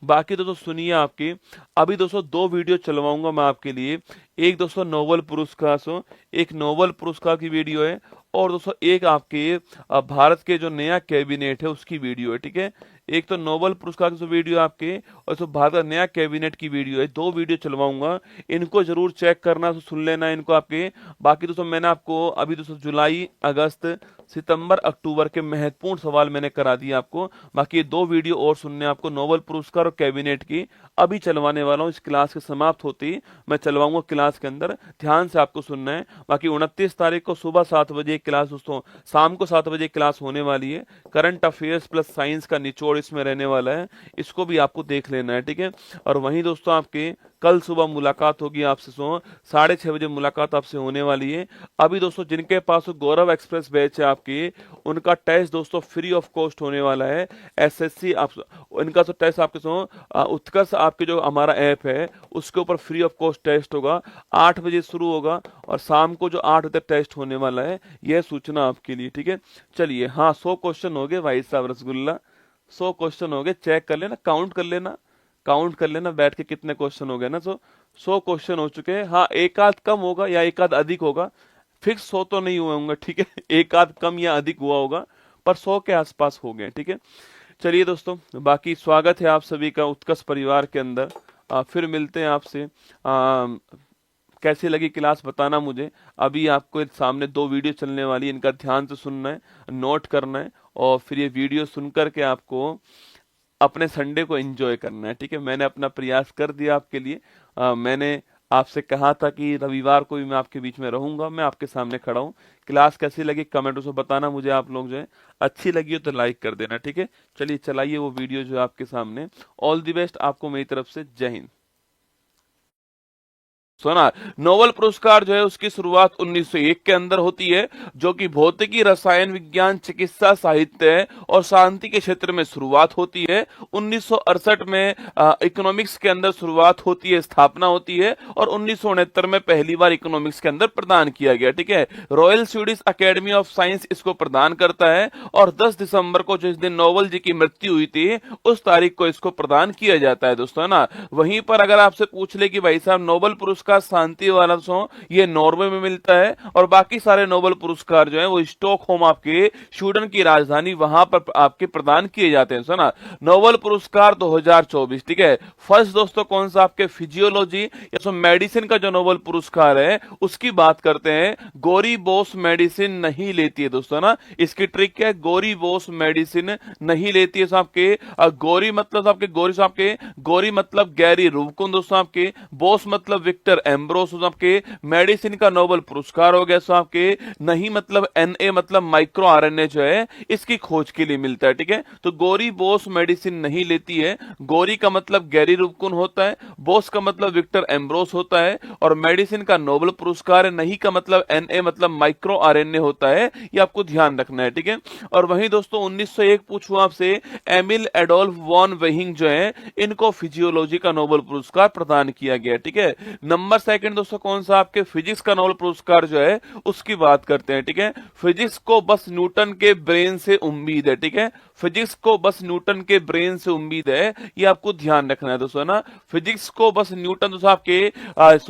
बाकी दोस्तों सुनिए, आपकी अभी दोस्तों 2 वीडियो चलवाऊंगा मैं आपके लिए। एक दोस्तों नोबेल पुरस्कार एक नोबेल पुरस्कार की वीडियो है, और दोस्तों एक आपके भारत के जो नया कैबिनेट है उसकी वीडियो है। ठीक है, एक तो नोबेल पुरस्कार की वीडियो आपके, और तो भारत का नया कैबिनेट की वीडियो है। 2 वीडियो चलवाऊंगा, इनको जरूर चेक करना, तो सुन लेना इनको आपके। बाकी दोस्तों मैंने आपको अभी दोस्तों जुलाई, अगस्त, सितंबर, अक्टूबर के महत्वपूर्ण सवाल मैंने करा दिए आपको। बाकी ये 2 वीडियो और सुनने आपको नोबेल पुरस्कार और कैबिनेट की अभी चलवाने वाला हूँ। इस क्लास के समाप्त होते ही मैं चलवाऊंगा क्लास के अंदर, ध्यान से आपको सुनना है। बाकी 29 तारीख को सुबह 7 बजे क्लास दोस्तों, शाम को 7 बजे क्लास होने वाली है। करंट अफेयर्स प्लस साइंस का निचोड़ इसमें रहने वाला है, इसको भी आपको देख लेना है। ठीक है, और वहीं दोस्तों आपके कल सुबह मुलाकात होगी आपसे 6:30 बजे मुलाकात आपसे होने वाली है। अभी दोस्तों जिनके पास गौरव एक्सप्रेस बैच है आपकी, उनका टेस्ट दोस्तों फ्री ऑफ कॉस्ट होने वाला है। एसएससी आप इनका तो टेस्ट आपके उत्कर्ष आपके जो हमारा ऐप है उसके ऊपर फ्री ऑफ कॉस्ट टेस्ट होगा। 8 बजे शुरू होगा और शाम को जो 8 बजे टेस्ट होने वाला है, यह सूचना आपके लिए। ठीक है, चलिए, हाँ 100 क्वेश्चन हो गए भाई साहब रसगुल्ला, 100 क्वेश्चन हो गए। चेक कर लेना, काउंट कर लेना बैठ के कितने क्वेश्चन हो गए ना। 100 क्वेश्चन हो चुके हैं। हाँ एक आध कम होगा या एक आध अधिक होगा, फिक्स 100 तो नहीं हुए होंगे। ठीक है, एक आध कम या अधिक हुआ होगा, पर 100 के आसपास हो गए। ठीक है, चलिए दोस्तों, बाकी स्वागत है आप सभी का उत्कर्ष परिवार के अंदर। फिर मिलते हैं आपसे कैसी लगी क्लास बताना मुझे। अभी आपको सामने 2 वीडियो चलने वाली है, इनका ध्यान से सुनना है, नोट करना है और फिर ये वीडियो सुन करके आपको अपने संडे को एंजॉय करना है। ठीक है, मैंने अपना प्रयास कर दिया आपके लिए। मैंने आपसे कहा था कि रविवार को भी मैं आपके बीच में रहूंगा, मैं आपके सामने खड़ा हूँ। क्लास कैसी लगी कमेंट में बताना मुझे आप लोग जो है। अच्छी लगी हो तो लाइक कर देना। ठीक है, चलिए चलाइए वो वीडियो जो है आपके सामने। ऑल द बेस्ट आपको मेरी तरफ से, जय हिंद। सुना, नोबेल पुरस्कार जो है उसकी शुरुआत 1901 के अंदर होती है, जो कि भौतिकी, रसायन विज्ञान, चिकित्सा, साहित्य और शांति के क्षेत्र में शुरुआत होती है। 1968 में इकोनॉमिक्स के अंदर शुरुआत होती है, स्थापना होती है और 1969 में पहली बार इकोनॉमिक्स के अंदर प्रदान किया गया। ठीक है, royal Swedish academy of science इसको प्रदान करता है और 10 दिसंबर को जिस दिन नोबेल जी की मृत्यु हुई थी उस तारीख को इसको प्रदान किया जाता है दोस्तों, है ना। वहीं पर अगर आपसे पूछ ले कि भाई साहब नोबेल पुरस्कार शांति वाला ये नॉर्वे में मिलता है और बाकी सारे नोबेल पुरस्कार जो है वो स्टॉकहोम आपके स्वीडन की राजधानी वहां पर आपके प्रदान किए जाते हैं, सुना। नोबेल पुरस्कार 2024, ठीक है। फर्स्ट दोस्तों कौन सा आपके फिजियोलॉजी या मेडिसिन का जो नोबेल पुरस्कार है उसकी बात करते हैं। गोरी बोस मेडिसिन नहीं लेती है दोस्तों, ना। इसकी ट्रिक क्या है, गोरी बोस मेडिसिन नहीं लेती है। आपके गोरी मतलब आपके गोरी मतलब गैरी रूबकुन दोस्तों, आपके बोस मतलब विक्टर एम्ब्रोस, आपके मेडिसिन का नोबेल पुरस्कार हो गया। सो आपके नहीं मतलब एनए मतलब माइक्रो आरएनए जो है इसकी खोज के लिए मिलता है। ठीक है, तो गोरी बोस मेडिसिन नहीं लेती है। गोरी का मतलब गैरी रूबकुन होता है, बोस का मतलब विक्टर एम्ब्रोस होता है और मेडिसिन का नोबेल पुरस्कार है। नहीं का मतलब एनए मतलब माइक्रो आरएनए होता है, ये आपको ध्यान रखना है। ठीक है, और वहीं दोस्तों 1901 पूछूं आपसे, एमिल एडोल्फ वॉन वेहिंग जो है इनको फिजियोलॉजी का नोबेल पुरस्कार प्रदान किया गया। ठीक है, नंबर सेकंड दोस्तों कौन सा आपके फिजिक्स का नोबेल पुरस्कार जो है उसकी बात करते हैं। ठीक है, फिजिक्स को बस न्यूटन के ब्रेन से उम्मीद है। ठीक है, फिजिक्स को बस न्यूटन के ब्रेन से उम्मीद है, ये आपको ध्यान रखना है दोस्तों, ना। फिजिक्स को बस न्यूटन दोस्तों आपके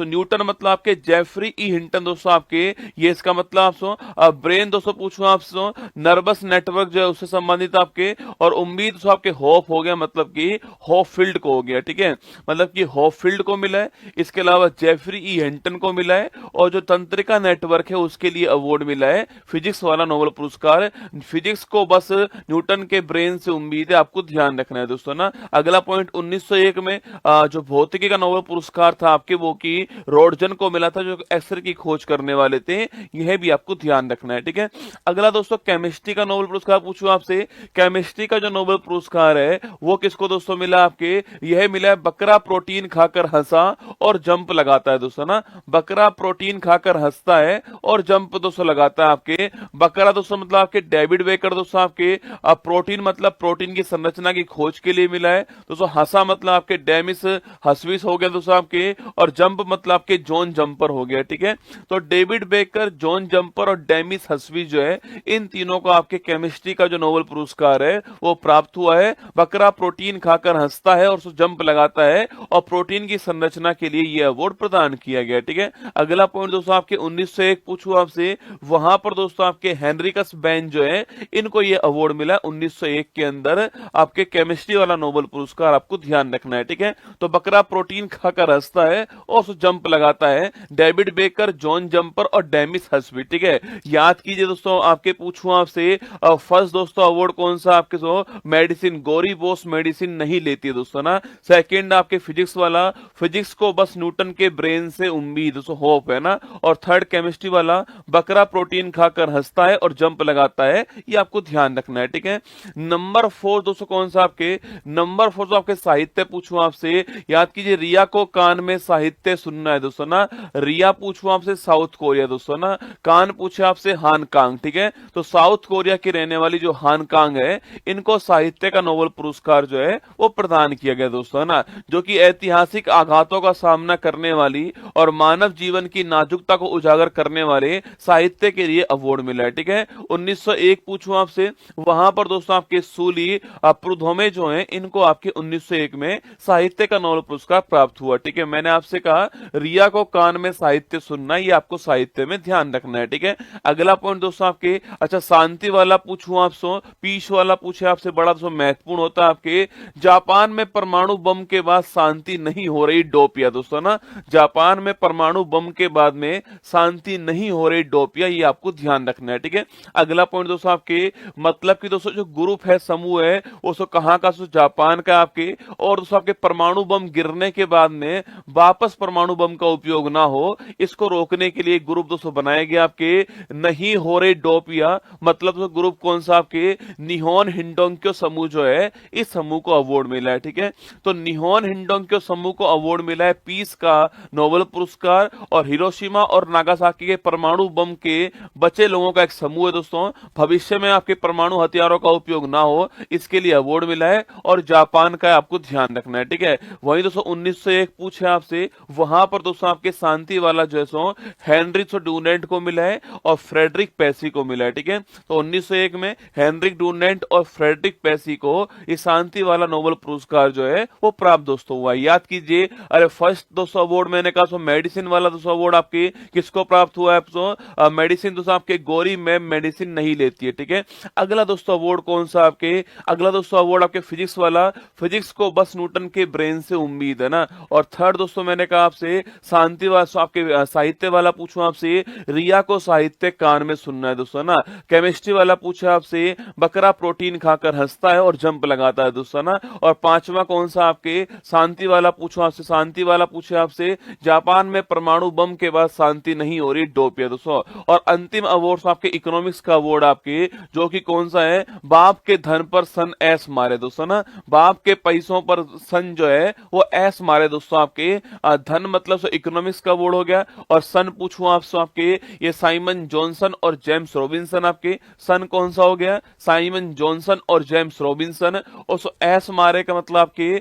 न्यूटन मतलब आपके जेफरी ई हिंटन दोस्तों, आपके ये इसका मतलब आपसे ब्रेन दोस्तों पूछूं आपसे नर्वस नेटवर्क जो है उससे संबंधित आपके, और उम्मीद दोस्तों आपके होप हो गया मतलब कि होप फील्ड को हो गया। ठीक है, मतलब कि होप फील्ड को मिला है, इसके अलावा जेफरी ई हिंटन को मिला है और जो तंत्रिका नेटवर्क है उसके लिए अवार्ड मिला है फिजिक्स वाला नोबेल पुरस्कार। फिजिक्स को बस न्यूटन के ब्रेन से उम्मीद है, आपको ध्यान रखना है दोस्तों, ना। अगला पॉइंट 1901 में जो भौतिकी का नोबेल पुरस्कार था आपके वो की रोडजन को मिला था, जो एक्सरे की खोज करने वाले थे, यह भी आपको ध्यान रखना है। ठीक है, अगला दोस्तों केमिस्ट्री का नोबेल पुरस्कार पूछूं आपसे। केमिस्ट्री का जो नोबेल पुरस्कार है वो किसको दोस्तों मिला आपके, यह मिला है बकरा प्रोटीन खाकर हंसा और जंप लगाता है दोस्तों, ना। बकरा प्रोटीन खाकर हंसता है और जंप दोस्तों लगाता है। आपके बकरा दोस्तों मतलब आपके डेविड बेकर दोस्तों, आपके प्रोटीन मतलब प्रोटीन की संरचना की खोज के लिए मिला है दोस्तों। हंसा मतलब आपके डेमिस हस्विस हो गया दोस्तों आपके, और जंप मतलब आपके जॉन जंपर हो गया। ठीक है, तो डेविड बेकर, जॉन जंपर और डेमिस हस्विस जो है इन तीनों को आपके केमिस्ट्री का जो नोबेल पुरस्कार है वो प्राप्त हुआ है। बकरा प्रोटीन खाकर हंसता है और जंप लगाता है और प्रोटीन की संरचना के लिए यह अवार्ड प्रदान किया गया। ठीक है, अगला पॉइंट दोस्तों आपके 1901 पूछूं आपसे, वहां पर दोस्तों आपके हेनरिकस बेन जो है इनको यह अवार्ड मिला 1901 के अंदर, आपके केमिस्ट्री वाला नोबेल पुरस्कार, आपको ध्यान रखना है। ठीक है, तो बकरा प्रोटीन खाकर हंसता है और जंप लगाता है, डेविड बेकर, जॉन जंपर और डेमिस हस्वी। ठीक है, याद कीजिए दोस्तों, आपके पूछूं आपसे फर्स्ट दोस्तों अवार्ड कौन सा आपके मेडिसिन, गोरी बोस मेडिसिन नहीं लेती है दोस्तों, ना। सेकंड आपके फिजिक्स वाला, फिजिक्स को बस न्यूटन के ब्रेन से उम्मीद दोस्तों होप है, ना। और थर्ड केमिस्ट्री वाला बकरा प्रोटीन खाकर हंसता है और जंप लगाता है, ये आपको ध्यान रखना है। ठीक है, नंबर 4 दोस्तों कौन सा आपके, नंबर 4 तो आपके साहित्य पूछूं आपसे, याद कीजिए रिया को कान में साहित्य सुनना है दोस्तों, ना। रिया पूछूं आपसे साउथ कोरिया दोस्तों, ना। कान पूछे आपसे हानकांग। ठीक है, तो साउथ कोरिया की रहने वाली जो हानकांग है इनको साहित्य का नोबेल पुरस्कार जो है वो प्रदान किया गया दोस्तों, ना, जो कि ऐतिहासिक आघातों का सामना करने वाली और मानव जीवन की नाजुकता को उजागर करने वाले साहित्य के लिए अवार्ड मिला है। ठीक है, 1901 पूछूं आपसे, वहां पर दोस्तों आपके सूली प्रुधोमे जो हैं इनको आपके 1901 में साहित्य का नोबेल पुरस्कार प्राप्त हुआ। ठीक है, मैंने आपसे कहा रिया को कान में साहित्य सुनना, ये आपको साहित्य में ध्यान रखना है। ठीक है, अगला पॉइंट दोस्तों आपके, अच्छा शांति वाला पूछूं आपसे, पीस वाला पूछे आपसे, बड़ा दोस्तों महत्वपूर्ण होता है आपके, जापान में परमाणु बम के बाद शांति नहीं हो रही, डोपिया दोस्तों, ना। जापान में परमाणु बम के बाद में शांति नहीं हो रही डोपिया, ये आपको ध्यान रखना है। ठीक है, अगला पॉइंट दोस्तों आपके, मतलब कि दोस्तों जो ग्रुप है, समूह है, वो सो कहाँ का, सो जापान का आपके, और दोस्तों आपके परमाणु बम गिरने के बाद में वापस परमाणु बम का उपयोग ना हो, इसको रोकने के लिए ग्रुप दोस्तों बनाया गया आपके नहीं हो रहे डोपिया। मतलब तो ग्रुप कौन सा, आपके निहोन हिंडोंक्यो समूह जो है, इस समूह को अवार्ड मिला है। ठीक है, तो निहोन हिंडोंक्यो समूह को अवार्ड मिला है पीस का नोबेल पुरस्कार, और हिरोशिमा और नागासाकी के परमाणु बम के बचे लोगों का एक समूह है दोस्तों, भविष्य में आपके परमाणु हथियारों का उपयोग ना हो, इसके लिए अवार्ड मिला है, और जापान का आपको ध्यान रखना है। ठीक है, वहीं दोस्तों 1901 पूछे आपसे, वहां पर दोस्तों आपके शांति वाला जो है हेनरिक डूनेंट को मिला है और फ्रेडरिक पैसी को मिला है। ठीक है, तो 1901 में हेनरिक डूनेंट और फ्रेडरिक पैसी को ये शांति वाला नोबेल पुरस्कार जो है वो प्राप्त दोस्तों हुआ। याद कीजिए, अरे फर्स्ट दोस्तों अवार्ड मैंने कहा सो मेडिसिन वाला दोस्तों अवार्ड आपके किसको प्राप्त हुआ है, मेडिसिन दोस्तों आपके गौरी मैम मेडिसिन नहीं लेती है। ठीक है, अगला दोस्तों अवार्ड कौन सा आपके, अगला दोस्तों अवार्ड आपके फिजिक्स वाला, फिजिक्स को बस न्यूटन के ब्रेन से उम्मीद है ना। और थर्ड दोस्तों मैंने कहा आपसे शांति वाला आपके साहित्य वाला पूछूं आपसे, रिया को साहित्य कान में सुनना है दोस्तों ना। केमिस्ट्री वाला पूछा आपसे, बकरा प्रोटीन खाकर हंसता है और जंप लगाता है दोस्तों ना। और पांचवा कौन सा आपके शांति वाला पूछो आपसे, शांति वाला पूछे आपसे, जापान में परमाणु बम के बाद शांति नहीं हो रही डोपिया दोस्तों। और अंतिम अवार्ड आपके इकोनॉमिक्स का अवार्ड आपके, जो कि कौन सा है, बाप के धन पर सन ऐस मारे दोस्तों ना, बाप के पैसों पर सन जो है वो ऐस मारे दोस्तों आपके, धन मतलब सो इकोनॉमिक्स का अवार्ड हो गया। और सन पूछूं आपसे आपके, ये साइमन जॉनसन और जेम्स रॉबिन्सन, आपके सन कौन सा हो गया, साइमन जॉनसन और जेम्स रॉबिन्सन। और सो एस मारे का मतलब आपके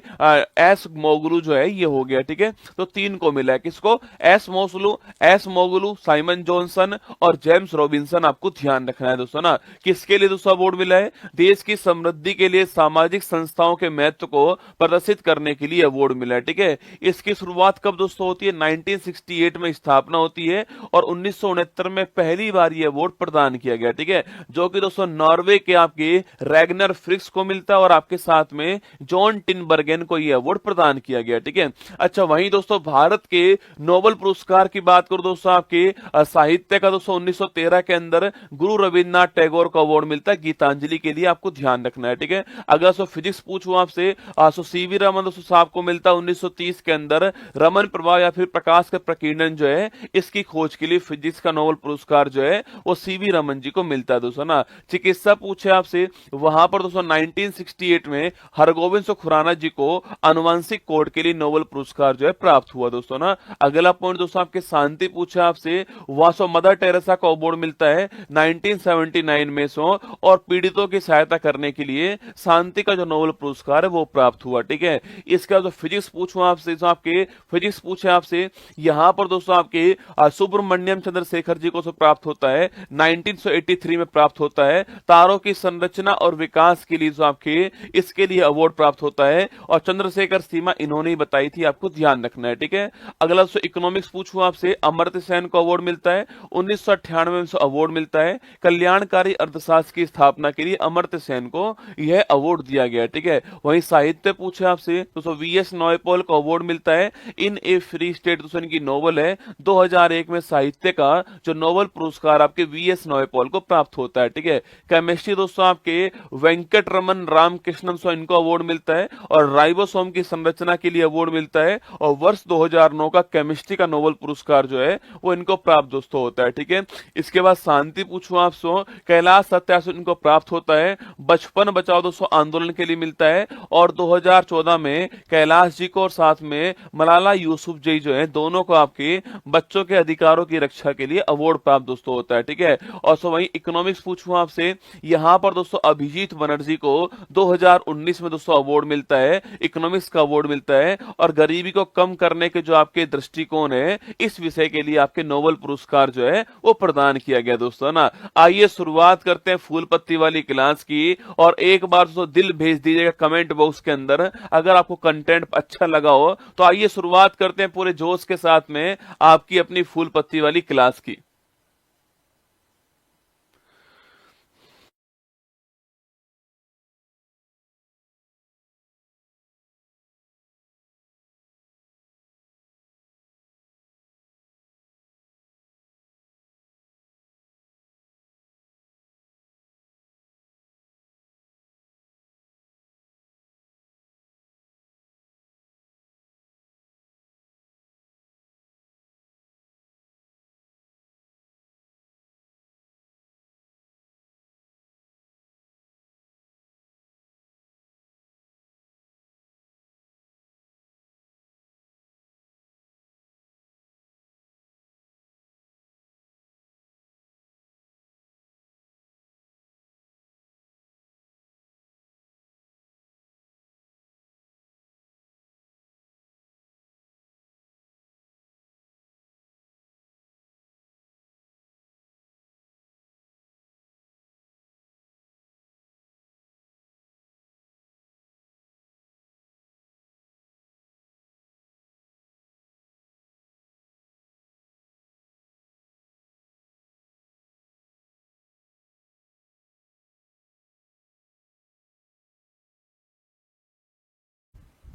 एस मोगलू जो है ये हो गया। ठीक है, तो तीन को मिला है, किसको, एस मोगलू, साइमन जॉनसन और जेम्स रॉबिन्सन, आपको ध्यान रखना है दोस्तों ना। किसके लिए दोस्तों अवार्ड मिला है, देश की समृद्धि के लिए सामाजिक संस्थाओं के महत्व को प्रदर्शित करने के लिए अवार्ड मिला है। ठीक है, इसकी शुरुआत कब दोस्तों होती है, 1968 में स्थापना होती है, और 1969 में पहली बार ये अवार्ड प्रदान किया गया। ठीक है, जो कि दोस्तों नॉर्वे के आपके रैगनर फ्रिक्स को मिलता है, और आपके साथ में जॉन टिनबर्गेन को यह अवार्ड प्रदान किया गया। ठीक है, अच्छा वहीं दोस्तों भारत के नोबेल पुरस्कार की बात करो दोस्तों, आपके साहित्य का दोस्तों 1913 के अंदर गुरु रविन्द्रनाथ टैगोर को अवार्ड मिलता है गीतांजलि के लिए, आपको ध्यान रखना है। ठीक है, अगर सो फिजिक्स पूछूं आपसे, सो सीवी रमन दोस्तों साहब को मिलता है 1930 के अंदर रमन प्रभाव या फिर प्रकाश का प्रकीर्णन जो है, इसकी खोज के लिए फिजिक्स का नोबेल पुरस्कार जो है वो सीवी रमन जी को मिलता है दोस्तों ना। चिकित्सा पूछे आपसे, वहां पर दोस्तों 1968 में हरगोविंद खुराना जी को आनुवंशिक कोड के लिए नोबेल पुरस्कार जो है प्राप्त हुआ दोस्तों ना। अगला पॉइंट दोस्तों आपके शांति पूछे आपसे, वहां सो मदर टेरेसा को अवार्ड मिलता है 1979 में सो, और पीड़ितों की सहायता करने के लिए शांति का जो नोबेल पुरस्कार है वो प्राप्त हुआ। ठीक है, इसका जो फिजिक्स पूछूं आपसे, तो आपके फिजिक्स पूछे आपसे, यहां पर दोस्तों आपके सुब्रमण्यम चंद्रशेखर जी को प्राप्त होता है 1983 में प्राप्त होता है, तारों की संरचना और विकास के लिए जो आपके इसके लिए अवार्ड प्राप्त होता है, और चंद्रशेखर सीमा इन्होंने ही बताई थी, आपको ध्यान रखना है। ठीक है, अगला इकोनॉमिक्स पूछूं आपसे, अमर्त्य सेन को अवार्ड मिलता है 1998 में अवार्ड मिलता है, कल्याणकारी अर्थशास्त्र की स्थापना के लिए अमर्त्य सेन को यह अवार्ड दिया गया। ठीक है, वहीं साहित्य पूछे आपसे, तो वीएस नॉयपॉल को अवार्ड मिलता है इन ए फ्री स्टेट, तो की नोवेल है 2001 में साहित्य का जो नोबेल पुरस्कार आपके वीएस नॉयपॉल को प्राप्त होता है। ठीक है, केमिस्ट्री दोस्तों आपके वेंकट रमन रामकृष्णन सो इनको अवार्ड मिलता है, और राइबोसोम की संरचना के लिए अवार्ड मिलता है, और वर्ष 2009 का केमिस्ट्री का नोबेल पुरस्कार जो है वो इनको प्राप्त दोस्तों होता है। ठीक है, इसके बाद शांति पूछूं आपसे, कैलाश सत्यार्थी इनको प्राप्त होता है, बचपन बचाओ दोस्तों आंदोलन के लिए मिलता है, और 2014 में कैलाश जी को और साथ में मलाला यूसुफजई जो है दोनों को आपके बच्चों के अधिकारों की रक्षा के लिए अवार्ड प्राप्त दोस्तों होता है। ठीक है, और सो वहीं इकोनॉमिक्स पूछूं आपसे, यहां पर दोस्तों अभिजीत बनर्जी को 2019 में दोस्तों अवार्ड मिलता है, इकोनॉमिक्स का अवार्ड मिलता है, और गरीबी को कम करने के जो आपके दृष्टिकोण है इस विषय के लिए आपके नोबेल पुरस्कार जो है वो प्रदान किया गया दोस्तों ना। आइए शुरुआत करते हैं फूल पत्ती वाली क्लास की, और एक बार दोस्तों दिल भेज दीजिएगा कमेंट बॉक्स के अंदर अगर आपको कंटेंट अच्छा लगा हो। तो आइए शुरुआत करते हैं पूरे जोश के साथ में आपकी अपनी फूल पत्ती वाली क्लास की।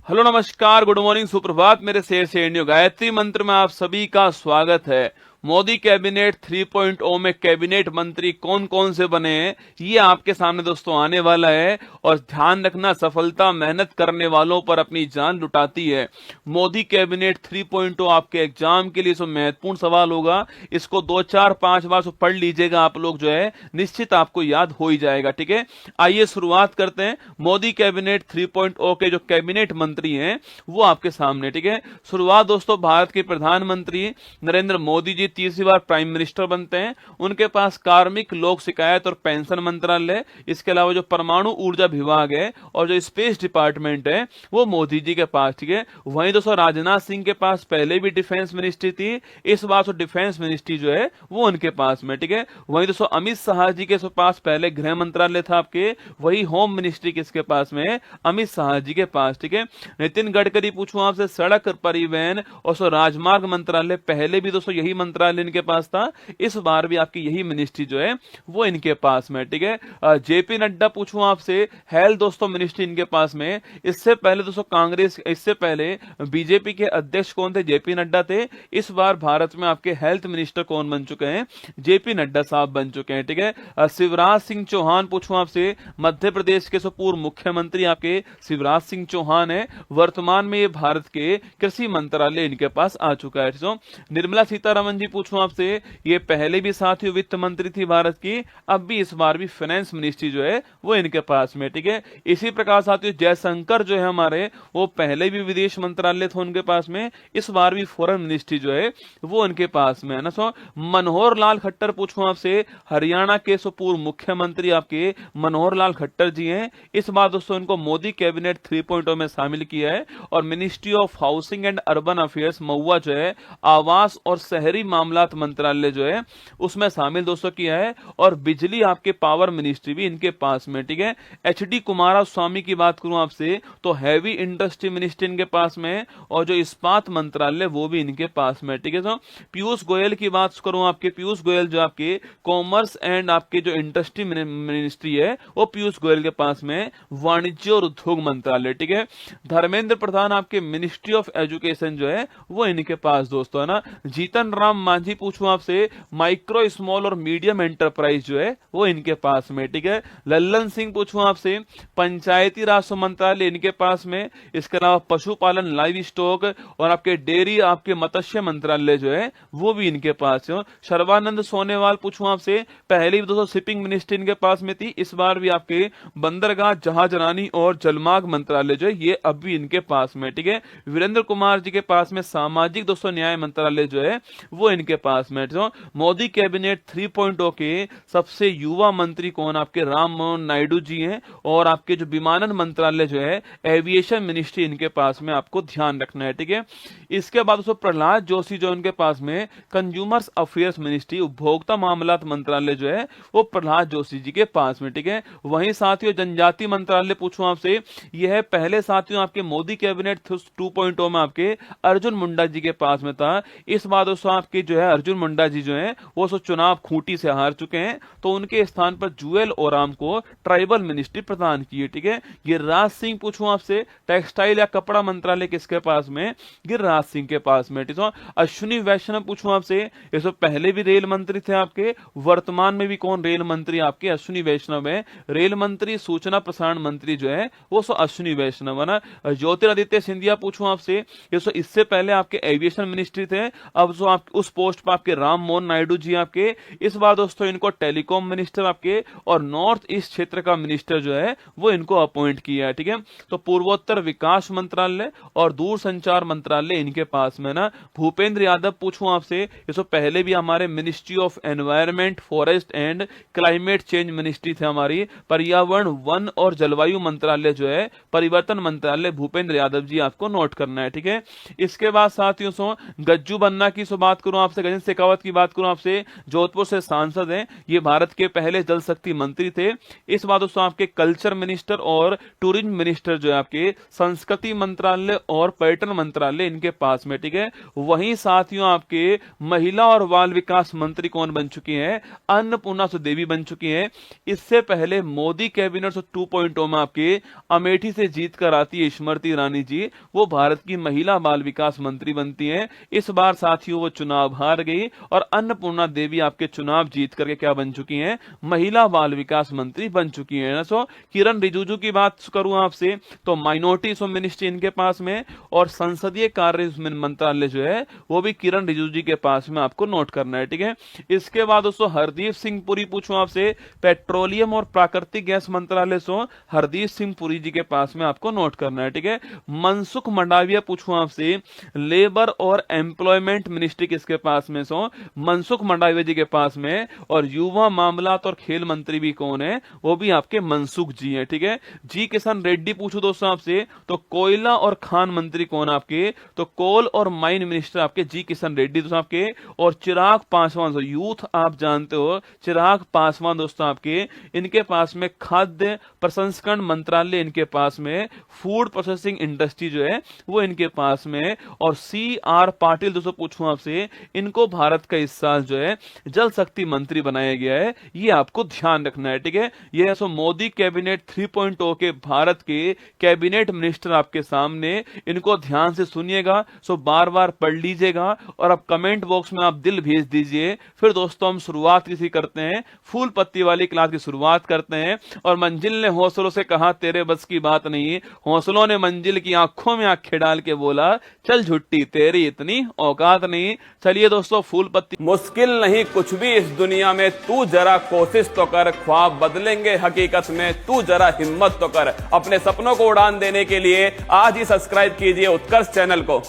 हेलो नमस्कार गुड मॉर्निंग सुप्रभात मेरे शेर शेरनियों गायत्री मंत्र में आप सभी का स्वागत है। मोदी कैबिनेट 3.0 में कैबिनेट मंत्री कौन कौन से बने हैं ये आपके सामने दोस्तों आने वाला है। और ध्यान रखना, सफलता मेहनत करने वालों पर अपनी जान लुटाती है। मोदी कैबिनेट 3.0 आपके एग्जाम के लिए सो महत्वपूर्ण सवाल होगा। इसको 2 4 5 बार सो पढ़ लीजिएगा आप लोग, जो है निश्चित आपको याद हो ही जाएगा। ठीक है, आइए शुरुआत करते हैं। मोदी कैबिनेट 3.0 के जो कैबिनेट मंत्री हैं वो आपके सामने। ठीक है, शुरुआत दोस्तों भारत के प्रधानमंत्री नरेंद्र मोदी जी तीसरी बार प्राइम मिनिस्टर बनते हैं। उनके पास कार्मिक, लोक शिकायत और पेंशन मंत्रालय, इसके अलावा जो परमाणु ऊर्जा विभाग है और जो स्पेस डिपार्टमेंट है वो मोदी जी के पास। ठीक है, वहीं दोस्तों राजनाथ सिंह के पास पहले भी डिफेंस मिनिस्ट्री थी, इस बार तो डिफेंस मिनिस्ट्री जो है वो उनके पास में। ठीक है, वहीं दोस्तों अमित शाह जी के पास पहले गृह मंत्रालय था आपके, वही होम मिनिस्ट्री किसके पास में है? अमित शाह जी के पास। ठीक है, नितिन गडकरी पूछूं आपसे, सड़क परिवहन और राजमार्ग मंत्रालय पहले भी दोस्तों यही मंत्रालय इनके पास था, इस बार भी आपकी यही मिनिस्ट्री जो है वो इनके पास में। ठीक है, जेपी नड्डा पूछूं आपसे, हेल्थ दोस्तों मिनिस्ट्री इनके पास में। इससे पहले दोस्तों कांग्रेस, इससे पहले बीजेपी के अध्यक्ष कौन थे? जेपी नड्डा थे। इस बार भारत में आपके हेल्थ मिनिस्टर कौन बन चुके हैं? जेपी नड्डा साहब बन चुके हैं। ठीक है, शिवराज सिंह चौहान पूछूं आपसे, मध्य प्रदेश के पूर्व मुख्यमंत्री आपके शिवराज सिंह चौहान है। वर्तमान में ये भारत के कृषि मंत्रालय इनके पास आ चुका है। तो निर्मला सीतारमन जी पूछूं आपसे, ये पहले भी साथियों वित्त मंत्री थी भारत की, अब भी इस बार भी फाइनेंस मिनिस्ट्री जो है वो इनके पास में। ठीक है, इसी प्रकार साथियों जयशंकर जो है हमारे, वो पहले भी विदेश मंत्रालय था उनके पास में, इस बार भी फॉरेन मिनिस्ट्री जो है वो उनके पास में है ना। सो मनोहर लाल खट्टर पूछूं आपसे, हरियाणा के पूर्व मुख्यमंत्री आपके मनोहर लाल खट्टर जी हैं। इस बार दोस्तों इनको मोदी कैबिनेट 3.0 में शामिल किया है और ministry of housing and urban affairs MoHUA जो है आवास और शहरी मामलात मंत्रालय जो है उसमें शामिल दोस्तों किया है। और बिजली आपके पावर मिनिस्ट्री भी इनके पास में। ठीक है, एचडी कुमारा स्वामी की बात करूं आपसे तो हैवी इंडस्ट्री मिनिस्ट्री इनके पास में और जो इस्पात मंत्रालय वो भी इनके पास में। ठीक है, तो पीयूष गोयल की बात करूं आपके, पीयूष गोयल जो आपके कॉमर्स एंड आपके जो इंडस्ट्री मिनिस्ट्री है वो पीयूष गोयल के पास में, वाणिज्य और उद्योग मंत्रालय। ठीक है, धर्मेंद्र प्रधान आपके मिनिस्ट्री ऑफ एजुकेशन जो है वो इनके पास दोस्तों है ना। जीतन राम मांझी पूछूं आपसे, माइक्रो स्मॉल और मीडियम एंटरप्राइज जो है वो इनके पास में। ठीक है, लल्लन सिंह पूछूं आपसे, पंचायती राज मंत्रालय इनके पास में, इसके अलावा पशुपालन, लाइव स्टॉक और आपके डेयरी, आपके मत्स्य मंत्रालय जो है वो भी इनके पास है। सर्बानंद सोनेवाल पूछूं आपसे, पहले भी दोस्तों शिपिंग मिनिस्ट्री इनके पास में थी, इस बार भी आपके बंदरगाह, जहाजरानी और जलमार्ग मंत्रालय जो है ये अब भी इनके पास में। ठीक है, वीरेंद्र कुमार जी के पास में सामाजिक दोस्तों न्याय मंत्रालय जो है वो इनके पास में। तो मोदी कैबिनेट 3.0 के सबसे युवा मंत्री कौन? आपके राम मोहन नायडू जी हैं। और आपके जो विमानन मंत्रालय जो है, एविएशन मिनिस्ट्री इनके पास में, आपको ध्यान रखना है। ठीक है, इसके बाद दोस्तों प्रहलाद जोशी जो उनके पास में, कंज्यूमर्स अफेयर्स मिनिस्ट्री, उपभोक्ता मामलात मंत्रालय जो है वो प्रहलाद जोशी जी के पास में। ठीक है, वहीं साथियों जनजाति मंत्रालय पूछूं आपसे, यह है पहले साथियों आपके मोदी कैबिनेट 2.0 में आपके अर्जुन मुंडा जी के पास में था। इस बार दोस्तों आपके जो है अर्जुन मुंडा जी जो है वो चुनाव खूंटी से हार चुके हैं, तो उनके स्थान पर जुएल ओराम को ट्राइबल मिनिस्ट्री प्रदान की है। ठीक है, गिरिराज सिंह पूछूं आपसे, टेक्सटाइल या कपड़ा मंत्रालय किसके पास में? गिरिराज सिंह के पास में। ठीक है, अश्विनी वैष्णव पूछूं आपसे, ये सब पहले भी रेल मंत्री थे आपके, वर्तमान में भी कौन रेल मंत्री आपके? अश्विनी वैष्णव है। रेल मंत्री, सूचना प्रसारण मंत्री जो है वो अश्विनी वैष्णव है ना। ज्योतिरादित्य सिंधिया पूछूं आपसे, ये इससे पहले आपके एविएशन मिनिस्ट्री थे, अब जो आप उस पोस्ट पर आपके राम मोहन नायडू जी आपके, इस बार दोस्तों इनको टेलीकॉम मिनिस्टर आपके और नॉर्थ ईस्ट क्षेत्र का मिनिस्टर जो है वो इनको अपॉइंट किया है। ठीक है, तो पूर्वोत्तर विकास मंत्रालय और दूरसंचार मंत्रालय इनके पास में ना। भूपेंद्र यादव पूछूं आपसे, ये तो पहले भी हमारे ministry of environment, forest and climate change ministry थे हमारी, पर्यावरण, वन और जलवायु मंत्रालय जो है परिवर्तन मंत्रालय, भूपेंद्र यादव जी आपको नोट करना है। ठीक है, इसके बाद साथियों गज्जू बन्ना की बात करूं आपसे गजेंद्र शेखावत की बात करूं आपसे, जोधपुर से सांसद हैं, ये भारत के पहले जल शक्ति मंत्री थे। इस बात दोस्तों आपके कल्चर मिनिस्टर और टूरिज्म मिनिस्टर जो है आपके संस्कृति मंत्रालय और पर्यटन मंत्रालय इनके पास में, ठीक है। वहीं साथियों आपके महिला और बाल विकास मंत्री कौन बन चुकी हैं? अन्नपूर्णा देवी बन चुकी हैं। इससे पहले मोदी कैबिनेट 2.0 में आपके अमेठी से जीत कर आती है स्मृति ईरानी जी, वो भारत की महिला बाल विकास मंत्री बनती हैं। इस बार साथियों वो चुनाव हार गई और अन्नपूर्णा देवी आपके चुनाव जीत करके क्या बन चुकी हैं? महिला बाल विकास मंत्री बन चुकी हैं। सो किरण रिजिजू की बात करूं आपसे तो माइनॉरिटी मिनिस्ट्री इनके पास में और संसदीय कार्य मंत्रालय जो है वो भी किरण रिजिजू जी के पास में, आपको नोट करना है, ठीक है। इसके बाद दोस्तों हरदीप सिंह पुरी पूछूं आपसे, पेट्रोलियम और प्राकृतिक गैस मंत्रालय सो हरदीप सिंह पुरी जी के पास में आपको नोट करना है, ठीक है। मनसुख मंडाविया पूछूं आपसे, लेबर और एम्प्लॉयमेंट मिनिस्ट्री किसके पास में? सो मनसुख मंडाविया जी के पास में। और युवा मामलात और खेल मंत्री भी कौन है? वो भी आपके मनसुख जी हैं, ठीक है। जी किशन रेड्डी पूछो दोस्तों आपसे तो कोयला और खान मंत्री कौन आपके? तो कोल और माइन मिनिस्टर आपके जी किशन रेड्डी दोस्तों आपके। और चिराग पासवान, यूथ आप जानते हो, चिराग पासवान दोस्तों आपके, इनके पास में खाद्य प्रसंस्करण मंत्रालय इनके पास में, फूड प्रोसेसिंग इंडस्ट्री जो है वो इनके पास में। और CR पाटिल दोस्तों पूछूं आपसे, इनको भारत का इस साल जो है जल शक्ति मंत्री बनाया गया है, ये आपको ध्यान रखना है, ठीक है। ये है सो मोदी कैबिनेट 3.0 के भारत के कैबिनेट मिनिस्टर आपके सामने, इनको ध्यान से सुनिएगा, सो बार बार पढ़ लीजिएगा और अब कमेंट बॉक्स में आप दिल भेज दीजिए। फिर दोस्तों हम शुरुआत किसी करते हैं, फूल पत्ती वाली क्लास की शुरुआत करते हैं। और मंजिल ने हौसलों से कहा तेरे बस की बात नहीं, हौसलों ने मंजिल की आंखों में आंखें डाल के बोला चल झुट्टी तेरी इतनी औकात नहीं। चलिए दोस्तों फूल पत्ती। मुश्किल नहीं कुछ भी इस दुनिया में, तू जरा कोशिश तो कर, ख्वाब बदलेंगे हकीकत में, तू जरा हिम्मत तो कर। अपने सपनों को उड़ान देने के लिए आज ही सब्सक्राइब कीजिए उत्कर्ष चैनल को।